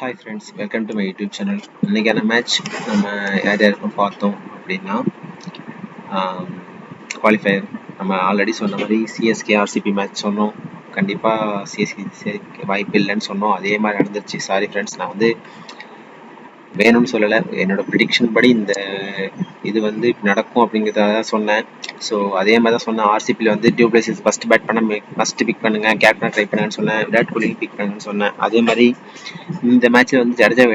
Hi friends, welcome to my YouTube channel. இன்றைக்கான match நம்ம யார் யாருக்கும் பார்த்தோம் அப்படின்னா குவாலிஃபயர் நம்ம ஆல்ரெடி சொன்ன மாதிரி சிஎஸ்கே ஆர்சிபி மேட்ச் சொன்னோம். கண்டிப்பாக சிஎஸ்கே வாய்ப்பு இல்லைன்னு சொன்னோம். அதே மாதிரி நடந்துருச்சு. சாரி ஃப்ரெண்ட்ஸ், நான் வந்து வேணும்னு சொல்லலை. என்னோட ப்ரிடிக்ஷன் படி இந்த இது வந்து நடக்கும் அப்படிங்கிறத தான் சொன்னேன். ஸோ அதே மாதிரி தான் சொன்னேன். ஆர்சிபியில் வந்து டியூ பிளேசிஸ் ஃபஸ்ட்டு பேட் பண்ண ஃபஸ்ட்டு பிக் பண்ணுங்க, கேப்டனை ட்ரை பண்ணுங்கன்னு சொன்னேன். விராட் கோலி பிக் பண்ணுங்கன்னு சொன்னேன். அதே மாதிரி இந்த மேட்ச்சில் வந்து ஜடேஜா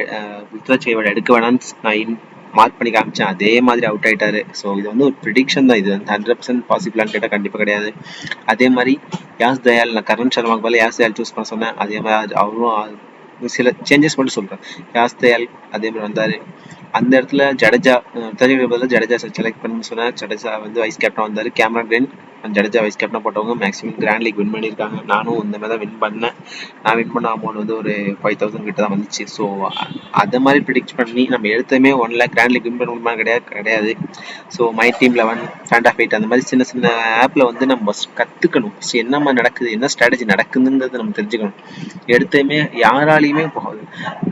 ருத்ராஜ் கைவாட் எடுக்க வேணான்னு நான் மார்க் பண்ணி காமிச்சேன். அதே மாதிரி அவுட் ஆகிட்டாரு. ஸோ இது வந்து ஒரு ப்ரிடிக்ஷன் தான். இது வந்து 100% பாசிபிளான்னு கேட்டால் கண்டிப்பாக கிடையாது. அதே மாதிரி யாஸ் தயால், நான் கரண் சர்மாவுக்கு பதில் யாஸ் தயால் சூஸ் பண்ண சொன்னேன். அதே மாதிரி அவரும் சில சேஞ்சஸ் மட்டும் சொல்கிறேன். யாஸ் தயால் அதே மாதிரி வந்தார். அந்த இடத்துல ஜடேஜா ஜடேஜா செலக்ட் பண்ணி சொன்னேன். ஜடேஜா வந்து வைஸ் கேப்டன் வந்தார். கேமரா கிரீன் ஜடேஜா வைஸ் கேப்டனாக போட்டவங்க மேக்ஸிமம் கிராண்ட் லீக் வின் பண்ணியிருக்காங்க. நானும் இந்த மாதிரி தான் வின் பண்ணேன். நான் வின் பண்ண அமௌண்ட் வந்து ஒரு 5000 கிட்ட தான் வந்துச்சு. ஸோ அதை மாதிரி ப்ரிடிக்ட் பண்ணி நம்ம எடுத்தமே 1 lakh கிராண்ட் லீக் வின் பண்ண கிடையாது. ஸோ மை டீம் 11 ஃபேண்ட் ஆஃப் 8 அந்த மாதிரி சின்ன சின்ன ஆப்பில் வந்து நம்ம கற்றுக்கணும். என்ன மாதிரி நடக்குது, என்ன ஸ்ட்ராட்டஜி நடக்குதுங்கிறது நம்ம தெரிஞ்சுக்கணும். எடுத்தமே யாராலையுமே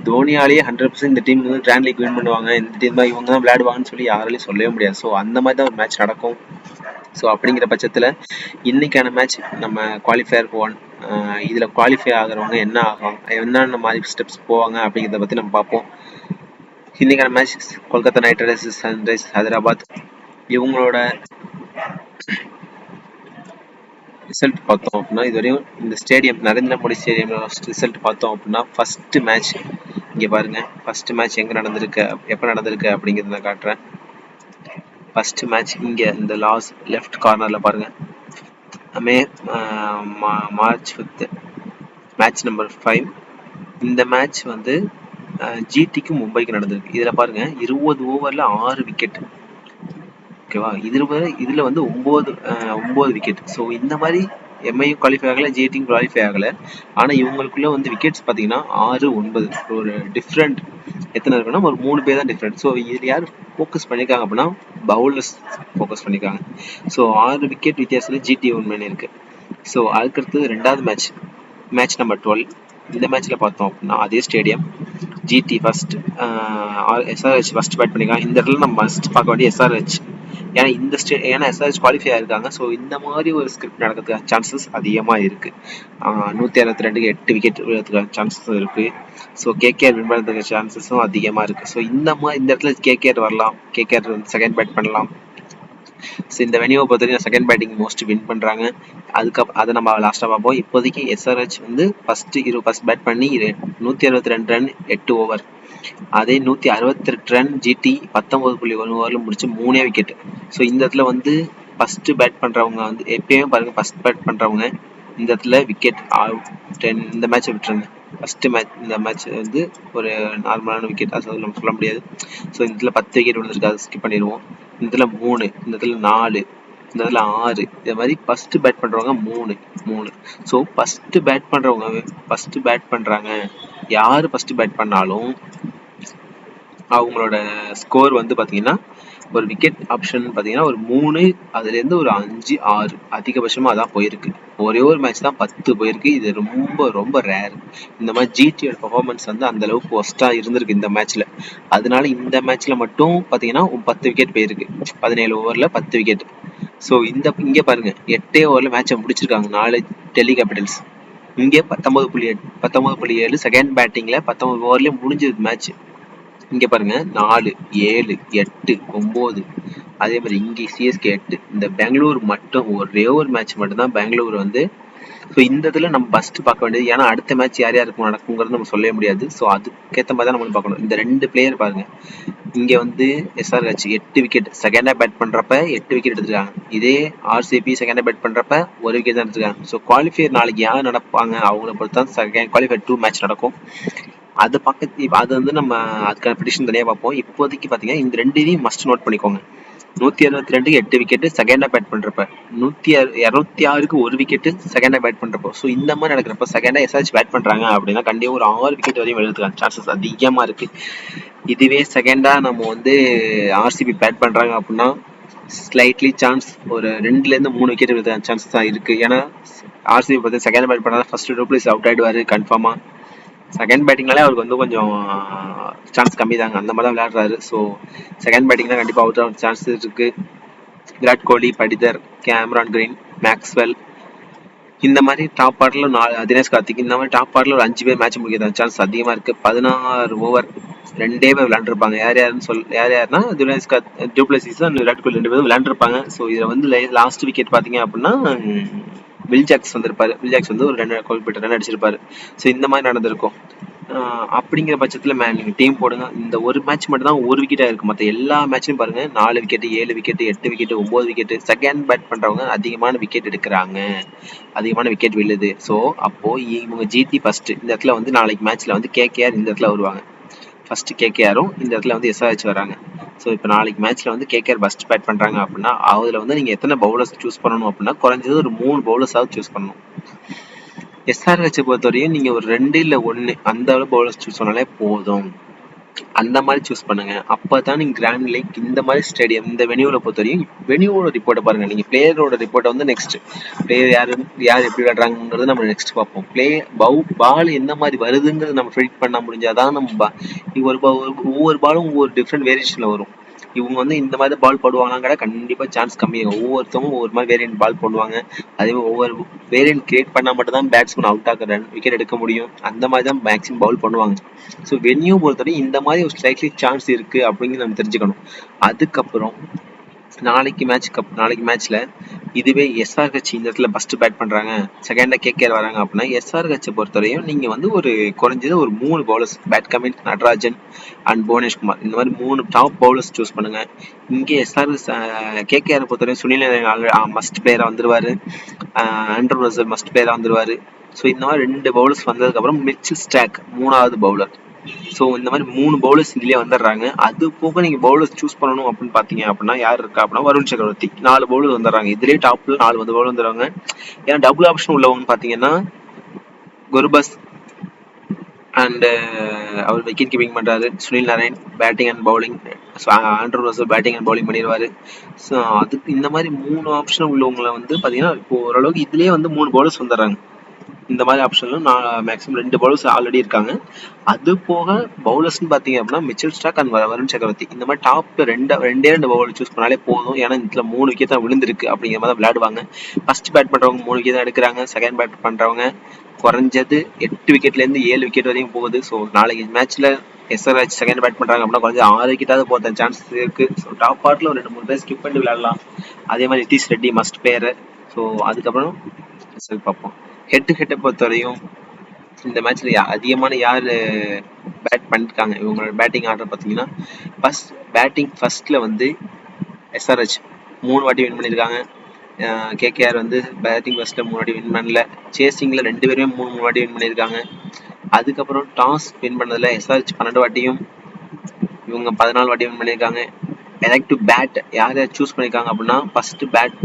தோனியாலேயே 100% இந்த டீம் வந்து கிராண்ட் லீக் வின் பண்ணுவாங்க, இந்த டீம் தான் இவங்க தான் விளையாடுவாங்கன்னு சொல்லி யாராலையும் சொல்லவே முடியாது. ஸோ அந்த மாதிரி தான் ஒரு மேட்ச் நடக்கும். ஸோ அப்படிங்கிற பட்சத்தில் இன்னைக்கான மேட்ச் நம்ம குவாலிஃபயர் 1 இதில் குவாலிஃபை ஆகிறவங்க என்ன ஆகும், என்னென்ன மாதிரி ஸ்டெப்ஸ் போவாங்க அப்படிங்கிறத பற்றி நம்ம பார்ப்போம். இன்னைக்கான match Kolkata night Riders sunrise Hyderabad இவங்களோட ரிசல்ட் பார்த்தோம் அப்படின்னா, இதுவரையும் இந்த stadium Narendra Modi stadium result பார்த்தோம் அப்படின்னா, ஃபர்ஸ்ட் மேட்ச் இங்கே பாருங்க. ஃபர்ஸ்ட் மேட்ச் எங்கே நடந்திருக்கு, எப்போ நடந்திருக்கு அப்படிங்கிறத நான் காட்டுறேன். ஃபர்ஸ்ட் மேட்ச் இங்கே இந்த லெஃப்ட் கார்னரில் பாருங்க. March 5 match number 5. இந்த மேட்ச் வந்து ஜிடிக்கு மும்பைக்கு நடந்திருக்கு. இதில் பாருங்க 20 ஓவரில் 6 விக்கெட். ஓகேவா, இதில் வந்து 9 விக்கெட். ஸோ இந்த மாதிரி எம்ஐயும் குவாலிஃபை ஆகலை, ஜிடியும் குவாலிஃபை ஆகலை. ஆனால் இவங்களுக்குள்ள வந்து விக்கெட்ஸ் பார்த்தீங்கன்னா 6, 9 ஒரு டிஃப்ரெண்ட் எத்தனை இருக்குன்னா ஒரு 3 பேர் தான் டிஃப்ரெண்ட். ஸோ இதில் யார் ஃபோக்கஸ் பண்ணியிருக்காங்க அப்படின்னா பவுலர்ஸ் ஃபோக்கஸ் பண்ணியிருக்காங்க. ஸோ 6 விக்கெட் வித்தியாசத்தில் ஜிடி வின் பண்ணியிருக்கு. ஸோ அதுக்கடுத்தது ரெண்டாவது மேட்ச் நம்பர் 12. இந்த மேட்ச்சில் பார்த்தோம் அப்படின்னா அதே stadium GT first SRH first bat பண்ணியிருக்காங்க. இந்த இடத்துல நம்ம ஃபர்ஸ்ட் பார்க்க வேண்டிய எஸ்ஆர்ஹெச். ஏன்னா எஸ்ஆர்ஹெச் குவாலிஃபை ஆயிருக்காங்க. ஸோ இந்த மாதிரி ஒரு ஸ்கிரிப்ட் நடக்கிறதுக்கு சான்சஸ் அதிகமாக இருக்கு. 162க்கு 8 விக்கெட் விழுறதுக்கான சான்சஸ் இருக்கு. ஸோ கேகேஆர் வின் பண்ணுறதுக்கு சான்சஸும் அதிகமாக இருக்கு. ஸோ இந்த இடத்துல கேகேஆர் வரலாம். கேகேஆர் செகண்ட் பேட் பண்ணலாம். ஸோ இந்த வெனியூவை பொறுத்தவரைக்கும் செகண்ட் பேட்டிங் மோஸ்ட் வின் பண்ணுறாங்க. அதை நம்ம லாஸ்ட்டாக பார்ப்போம். இப்போதைக்கு எஸ்ஆர்ஹெச் வந்து ஃபர்ஸ்ட் பேட் பண்ணி 162 ரன் 8 ஓவர். அதே 168 ரன் ஜிடி 19.1 ஓவரில் முடிச்சு 3 விக்கெட். ஸோ இந்த இடத்துல வந்து ஃபர்ஸ்ட் பேட் பண்ணுறவங்க வந்து எப்பயுமே பாருங்க, ஃபர்ஸ்ட் பேட் பண்ணுறவங்க இந்த இடத்துல விக்கெட் 10. இந்த மேட்சை விட்டுருங்க. இந்த மேட்ச் வந்து ஒரு நார்மலான விக்கெட், அது நம்ம சொல்ல முடியாது. ஸோ இந்த இடத்துல 10 விக்கெட் விழுந்திருக்கு, அதை ஸ்கிப் பண்ணிடுவோம். இந்த இடத்துல 3, இந்த இடத்துல 4, இந்த இடத்துல 6. இதே மாதிரி ஃபர்ஸ்ட் பேட் பண்ணுறவங்க 3. ஸோ ஃபர்ஸ்ட் பேட் பண்ணுறாங்க. யார் ஃபர்ஸ்ட் பேட் பண்ணாலும் அவங்களோட ஸ்கோர் வந்து பார்த்தீங்கன்னா ஒரு விக்கெட் ஆப்ஷன் பார்த்தீங்கன்னா ஒரு 3, அதுலேருந்து ஒரு 5, 6 அதிகபட்சமாக அதான் போயிருக்கு. ஒரே ஒரு மேட்ச் தான் 10 போயிருக்கு. இது ரொம்ப ரொம்ப ரேர். இந்த மாதிரி ஜிடியோட பர்ஃபார்மன்ஸ் வந்து அந்த அளவுக்கு ஒஸ்ட்டாக இருந்திருக்கு இந்த மேட்ச்ல. அதனால இந்த மேட்ச்ல மட்டும் பார்த்தீங்கன்னா 10 விக்கெட் போயிருக்கு. 17 ஓவரில் 10 விக்கெட். ஸோ இங்கே பாருங்க 8 ஓவரில் மேட்சை முடிச்சிருக்காங்க 4 டெல்லி கேபிட்டல்ஸ். இங்கே 19.7 செகண்ட் பேட்டிங்ல 19 ஓவர்லேயே முடிஞ்சது மேட்ச். இங்க பாருங்க 4, 7, 8, 9. அதே மாதிரி இங்கே சிஎஸ்கே 8. இந்த பெங்களூர் மட்டும் ஒரே ஒரு மேட்ச் மட்டும் தான் பெங்களூர் வந்து. ஸோ இந்த இதில் நம்ம ஃபர்ஸ்ட் பார்க்க வேண்டியது, ஏன்னா அடுத்த மேட்ச் யார் யாருக்கு நடக்குங்கிறது நம்ம சொல்லவே முடியாது. ஸோ அதுக்கேற்ற மாதிரி தான் நம்ம பார்க்கணும். இந்த 2 பிளேயர் பாருங்க. இங்கே வந்து எஸ்ஆர்ஹெச் 8 விக்கெட் செகண்டாக பேட் பண்ணுறப்ப 8 விக்கெட் எடுத்துருக்காங்க. இதே ஆர்சிபி செகண்டாக பேட் பண்ணுறப்ப 1 விக்கெட் தான் எடுத்துருக்காங்க. ஸோ குவாலிஃபயர் நாளைக்கு யார் நடப்பாங்க அவங்கள பொறுத்து தான் குவாலிஃபயர் 2 மேட்ச் நடக்கும். அது வந்து நம்ம அதுக்கான ப்ரெடிக்ஷன் தனியாக பார்ப்போம். இப்போதைக்கு பார்த்தீங்கன்னா இந்த 2 இதையும் மஸ்ட் நோட் பண்ணிக்கோங்க. 162க்கு 8 விக்கெட் செகண்டா பேட் பண்றப்ப, 206க்கு 1 விக்கெட் செகண்டா பேட் பண்றப்போ. ஸோ இந்த மாதிரி நடக்கிறப்ப செகண்டா எஸ்ஆர்ஹெச் பேட் பண்றாங்க அப்படின்னா கண்டிப்பா ஒரு 6 விக்கெட் வரையும் எழுதுக்கான சான்சஸ் அதிகமா இருக்கு. இதுவே செகண்டா நம்ம வந்து ஆர்சிபி பேட் பண்றாங்க அப்படின்னா ஸ்லைட்லி சான்ஸ் ஒரு 2லேருந்து 3 விக்கெட் எழுதுக்கான சான்சஸ் தான் இருக்கு. ஏன்னா ஆர்சிபி பார்த்து செகண்ட் பேட் பண்ணா ஃபர்ஸ்ட் டூப்ளிஸ் அவுட் ஆயிடுவாரு கன்ஃபார்மா. செகண்ட் பேட்டிங்னாலே அவருக்கு வந்து கொஞ்சம் சான்ஸ் கம்மி தாங்க, அந்த மாதிரி தான் விளையாடுறாரு. ஸோ செகண்ட் பேட்டிங்னா கண்டிப்பாக அவுட் ஆக சான்ஸ் இருக்கு. விராட் கோலி, படிதர், கேமரான் கிரீன், மேக்ஸ்வெல், இந்த மாதிரி டாப் ஆர்டர்ல தினேஷ் கார்த்திக், இந்த மாதிரி டாப் ஆர்டர்ல ஒரு 5 பேர் மேட்ச் முடிக்கிறதா சான்ஸ் அதிகமா இருக்கு. 16 ஓவர் 2 பேர் விளையாண்டுருப்பாங்க. யார் யாருன்னா தினேஷ் டூப்ளசிஸ் அண்ட் விராட் கோலி 2 பேரும் விளையாண்டுருப்பாங்க. ஸோ இதுல வந்து லாஸ்ட் விக்கெட் பாத்தீங்க அப்படின்னா வில் ஜாக்ஸ் வந்திருப்பாரு. வில் ஜாக்ஸ் வந்து ஒரு 2 குறிப்பிட்ட ரன் அடிச்சிருப்பாரு. ஸோ இந்த மாதிரி நடந்திருக்கும். அப்படிங்கிற பட்சத்துல நீங்க டீம் போடுங்க. இந்த ஒரு மேட்ச் மட்டும் தான் ஒரு விக்கெட் ஆயிருக்கு. மற்ற எல்லா மேட்சும் பாருங்க 4 wicket, 7 wicket, 8 wicket, 9 wicket. Second bat பண்றவங்க அதிகமான விக்கெட் எடுக்கிறாங்க, அதிகமான விக்கெட் விழுது. ஸோ அப்போ இவங்க ஜிடி ஃபர்ஸ்ட் இந்த இடத்துல வந்து நாளைக்கு மேட்ச்ல வந்து கேகேஆர் இந்த இடத்துல வருவாங்க. ஃபர்ஸ்ட் கேகேஆரும் இந்த இடத்துல வந்து எஸ்ஆர்ஹெச் வராங்க. ஸோ இப்போ நாளைக்கு மேட்ச்ல வந்து கேகேஆர் ஃபர்ஸ்ட் பேட் பண்றாங்க அப்படின்னா அதுல வந்து நீங்க எத்தனை பவுலர்ஸ் சூஸ் பண்ணணும் அப்படின்னா குறைஞ்சது ஒரு 3 பவுலர்ஸாவது சூஸ் பண்ணணும். எஸ்ஆர்ஹெச்சை பொறுத்தவரையும் நீங்க ஒரு 2 இல்ல 1 அந்த அளவு பவுலர்ஸ் சூஸ் பண்ணாலே போதும். அந்த மாதிரி சூஸ் பண்ணுங்க. அப்பதான் நீங்க கிராண்ட் லீக் இந்த மாதிரி ஸ்டேடியம் இந்த வெனியூல பொறுத்தவரையும் வெனியூவோட ரிப்போர்ட்டை பாருங்க. நீங்க பிளேயரோட ரிப்போர்ட்டை வந்து நெக்ஸ்ட் பிளேயர் யார் எப்படி விளையாடுறாங்கிறது நம்ம நெக்ஸ்ட் பார்ப்போம். பால் என்ன மாதிரி வருதுங்கிறது நம்ம ப்ரெடிக்ட் பண்ண முடிஞ்சாதான் நம்ம ஒவ்வொரு பாலும் ஒவ்வொரு டிஃப்ரெண்ட் வேரியேஷன்ல வரும். இவங்க வந்து இந்த மாதிரி பால் போடுவாங்கன்னா கண்டிப்பா சான்ஸ் கம்மியாகும். ஒவ்வொருத்தவங்க ஒவ்வொரு மாதிரி வேரியன்ட் பால் போடுவாங்க. அதே மாதிரி ஒவ்வொரு வேரியன்ட் கிரியேட் பண்ணா மட்டும் தான் பேட்ஸ்மேன் அவுட் ஆக ரன் விக்கெட் எடுக்க முடியும். அந்த மாதிரி தான் மேக்ஸிமம் பவுல் பண்ணுவாங்க. ஸோ வென்யூ பொறுத்தவரை இந்த மாதிரி ஒரு ஸ்லைட்லி சான்ஸ் இருக்கு அப்படிங்கிறது நம்ம தெரிஞ்சுக்கணும். அதுக்கப்புறம் நாளைக்கு மேட்ச்ல இதுவே எஸ்ஆர்ஹெச் இந்த இடத்துல ஃபர்ஸ்ட் பேட் பண்றாங்க, செகண்டா கேகேஆர் வராங்க அப்படின்னா எஸ்ஆர்ஹெச்சை பொறுத்தவரையும் நீங்க வந்து ஒரு குறைஞ்சது ஒரு 3 bowlers Pat Cummins, Natarajan and Bhuvanesh Kumar இந்த மாதிரி 3 டாப் பவுலர்ஸ் சூஸ் பண்ணுங்க. இங்கே கேகேஆர் பொறுத்தவரையும் சுனில் மஸ்ட் பிளேயரா வந்துருவாரு, ஆண்ட்ரூ ரசல் மஸ்ட் பிளேயரா வந்துருவாரு. ஸோ இந்த மாதிரி 2 பவுலர்ஸ் வந்ததுக்கு அப்புறம் மிச்சல் ஸ்டாக் 3வது பவுலர். ஸோ இந்த மாதிரி 3 பவுலர்ஸ் இதுலயே வந்துடுறாங்க. அது போக நீங்க பவுலர்ஸ் சூஸ் பண்ணணும் அப்படின்னு பாத்தீங்க அப்படின்னா யார் இருக்கா அப்படின்னா வருண் சக்கரவர்த்தி 4 பவுலர் வந்துடுறாங்க. இதுலயே டாப்ல 4 பவுலர் வந்துடுறாங்க. ஏன்னா டபுள் ஆப்ஷன் உள்ளவங்க பாத்தீங்கன்னா குர்பஸ் அண்ட் அவர் விக்கெட் கீப்பிங் பண்றாரு, Sunil Narine batting and bowling, Andre Russell batting and bowling பண்ணிடுவாரு. ஸோ அதுக்கு இந்த மாதிரி 3 ஆப்ஷன் உள்ளவங்களை வந்து பாத்தீங்கன்னா இப்போ ஓரளவுக்கு இதுலயே வந்து 3 பவுலர்ஸ் வந்துடுறாங்க. இந்த மாதிரி ஆப்ஷன்ல மேக்ஸிமம் 2 பவுலர்ஸ் ஆல்ரெடி இருக்காங்க. அது போக பவுலர்ஸ்னு பாத்தீங்க அப்படின்னா மிச்சல் ஸ்டாக் அண்ட் வருண் சக்கரவர்த்தி இந்த மாதிரி டாப்ல ரெண்டு பவுலர் சூஸ் பண்ணாலே போதும். ஏன்னா இதுல 3 விக்கெட் தான் விழுந்திருக்கு அப்படிங்கிற மாதிரி விளையாடுவாங்க. ஃபர்ஸ்ட் பேட் பண்றவங்க 3 விக்கெட் தான் எடுக்கிறாங்க. செகண்ட் பேட் பண்றவங்க குறைஞ்சது 8 விக்கெட்ல இருந்து 7 விக்கெட் வரையும் போகுது. ஸோ நாளைக்கு மேட்ச்ல எஸ்ஆர்ஹெச் செகண்ட் பேட் பண்றாங்க அப்படின்னா கொஞ்சம் 6 விக்கெட்டாவது போற சான்ஸ் இருக்கு. ஸோ டாப் பார்ட்ல ஒரு 2-3 பேர் ஸ்கிப் பண்ணி விளையாடலாம். அதே மாதிரி Nitish Reddy must player. So அதுக்கப்புறம் பார்ப்போம். ஹெட் டு ஹெட்டை பொறுத்தவரையும் இந்த மேட்ச்ல அதிகமான யாரு பேட் பண்ணிருக்காங்க இவங்களோட பேட்டிங் ஆர்டர் பாத்தீங்கன்னா ஃபர்ஸ்ட்ல வந்து எஸ்ஆர்ஹெச் 3 வாட்டி வின் பண்ணிருக்காங்க. கேகேஆர் வந்து பேட்டிங் ஃபர்ஸ்ட்ல 3 வாட்டி வின் பண்ணல. சேசிங்ல 2 பேருமே 3 வாட்டி வின் பண்ணிருக்காங்க. அதுக்கப்புறம் டாஸ் வின் பண்ணதுல எஸ்ஆர்ஹெச் 12 வாட்டியும் இவங்க 14 வாட்டி வின் பண்ணிருக்காங்க. எலக்ட் டு பேட் யார் சூஸ் பண்ணிருக்காங்க அப்படின்னா ஃபர்ஸ்ட் பேட்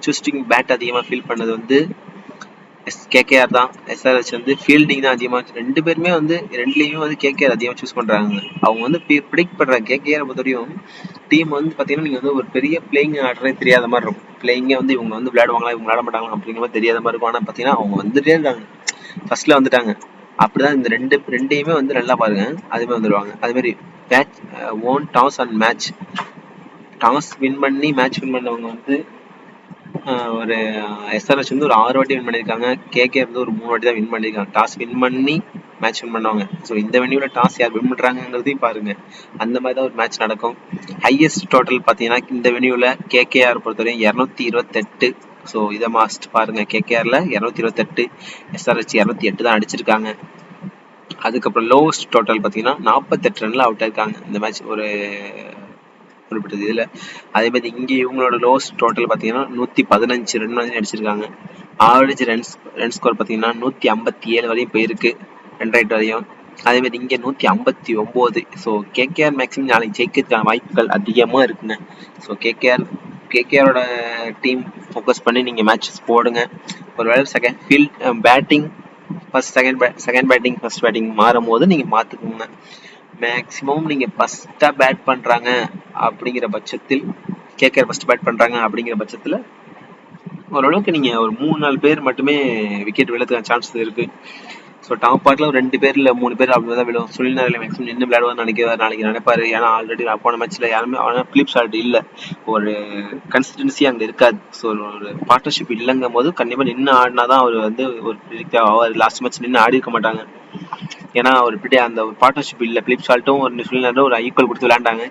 சூஸ்டிங் பேட் அதிகமா ஃபீல் பண்ணது வந்து கேகேஆர் தான். எஸ்ஆர்ஹெச் வந்து ஃபீல்டிங் தான் அதிகமா. 2 பேருமே வந்து 2லயுமே வந்து கேகேஆர் அதிகமா சூஸ் பண்றாங்க. அவங்க வந்து ப்ரிடிக்ட் பண்றாங்க. கேகேஆர் பொறுத்தவரையும் டீம் வந்து பாத்தீங்கன்னா நீங்க வந்து ஒரு பெரிய பிளேயிங் ஆர்டரே தெரியாத மாதிரி இருக்கும். பிளேயிங்கே வந்து இவங்க வந்து விளையாடுவாங்களா இவங்க விளையாட மாட்டாங்களா அப்படிங்கிற மாதிரி தெரியாத மாதிரி இருக்கும். ஆனா பாத்தீங்கன்னா அவங்க வந்துட்டே இருக்காங்க, ஃபர்ஸ்ட்ல வந்துட்டாங்க. அப்படிதான் இந்த ரெண்டையுமே வந்து நல்லா பாருங்க அதே மாதிரி வந்துருவாங்க. அதே மாதிரி match own toss and match toss win பண்ணி மேட்ச் வின் பண்ணவங்க வந்து ஒரு எஸ்ஆர்ஹெச் வந்து ஒரு 6 வாட்டி வின் பண்ணிருக்காங்க. கேகேஆர் வந்து ஒரு 3 வாட்டி தான் வின் பண்ணிருக்காங்க. டாஸ் வின் பண்ணி மேட்ச் வின் பண்ணுவாங்க. ஸோ இந்த வென்யூல டாஸ் யார் வின் பண்றாங்கிறதையும் பாருங்க. அந்த மாதிரி தான் ஒரு மேட்ச் நடக்கும். ஹையஸ்ட் டோட்டல் பாத்தீங்கன்னா இந்த வென்யூல கேகேஆர் பொறுத்தவரையும் 228. ஸோ இதை மாஸ்ட் பாருங்க. கேகேஆர்ல 228, எஸ்ஆர்ஹெச் 208 தான் அடிச்சிருக்காங்க. அதுக்கப்புறம் லோவஸ்ட் டோட்டல் பாத்தீங்கன்னா 48 ரன்ல அவுட் ஆயிருக்காங்க இந்த மேட்ச் ஒரு குறிப்பிட்டது இதுல. அதே மாதிரி இங்க இவங்களோட லோஸ்ட் டோட்டல் பாத்தீங்கன்னா 115 ரன் வரையும் அடிச்சிருக்காங்க. ஆவரேஜ் ரன் ஸ்கோர் பாத்தீங்கன்னா 157 வரையும் போயிருக்கு 2 வரையும். அதே மாதிரி இங்க 159. ஸோ கேகேஆர் மேக்ஸிமம் நாளைக்கு ஜெயிக்கிறதுக்கான வாய்ப்புகள் அதிகமா இருக்குங்க. ஸோ கேகேஆரோட டீம் ஃபோக்கஸ் பண்ணி நீங்க மேட்சஸ் போடுங்க. ஒருவேளை batting second batting first batting மாறும் போது நீங்க மாத்துக்கோங்க. மேக்ஸிமம் நீங்க ஃபர்ஸ்டா பேட் பண்றாங்க அப்படிங்கிற பட்சத்தில் கேகேஆர் ஃபர்ஸ்ட் பேட் பண்றாங்க அப்படிங்கிற பட்சத்துல ஓரளவுக்கு நீங்க ஒரு 3-4 பேர் மட்டுமே விக்கெட் விழறதுக்கான சான்சஸ் இருக்கு. ஸோ டாப் ஆர்டர்ல ஒரு 2 பேர் இல்லை 3 பேர் அப்படி தான் விழும். சுனில் நாராயண் மேக்ஸிமம் நின்று விளையாடுவார் நாளைக்கு நினைப்பாரு. ஏன்னா ஆல்ரெடி போன மேட்ச்ல யாருமே பிலிப் சால்ட் இல்லை, ஒரு கன்சிஸ்டன்சி அங்கே இருக்காது. ஸோ ஒரு பார்ட்னர்ஷிப் இல்லைங்கும் போது கண்டிப்பாக நின்று ஆடினா தான் அவர் வந்து ஒரு ப்ரிடிக்ட் ஆவார். லாஸ்ட் மேட்ச் நின்று ஆடி இருக்க மாட்டாங்க. ஏன்னா ஒரு அந்த ஒரு பார்ட்னர்ஷிப் இல்லை. பிலிப் சால்ட்டும் ஒரு சுனில் ஒரு ஈக்குவல் கொடுத்து விளையாண்டாங்க.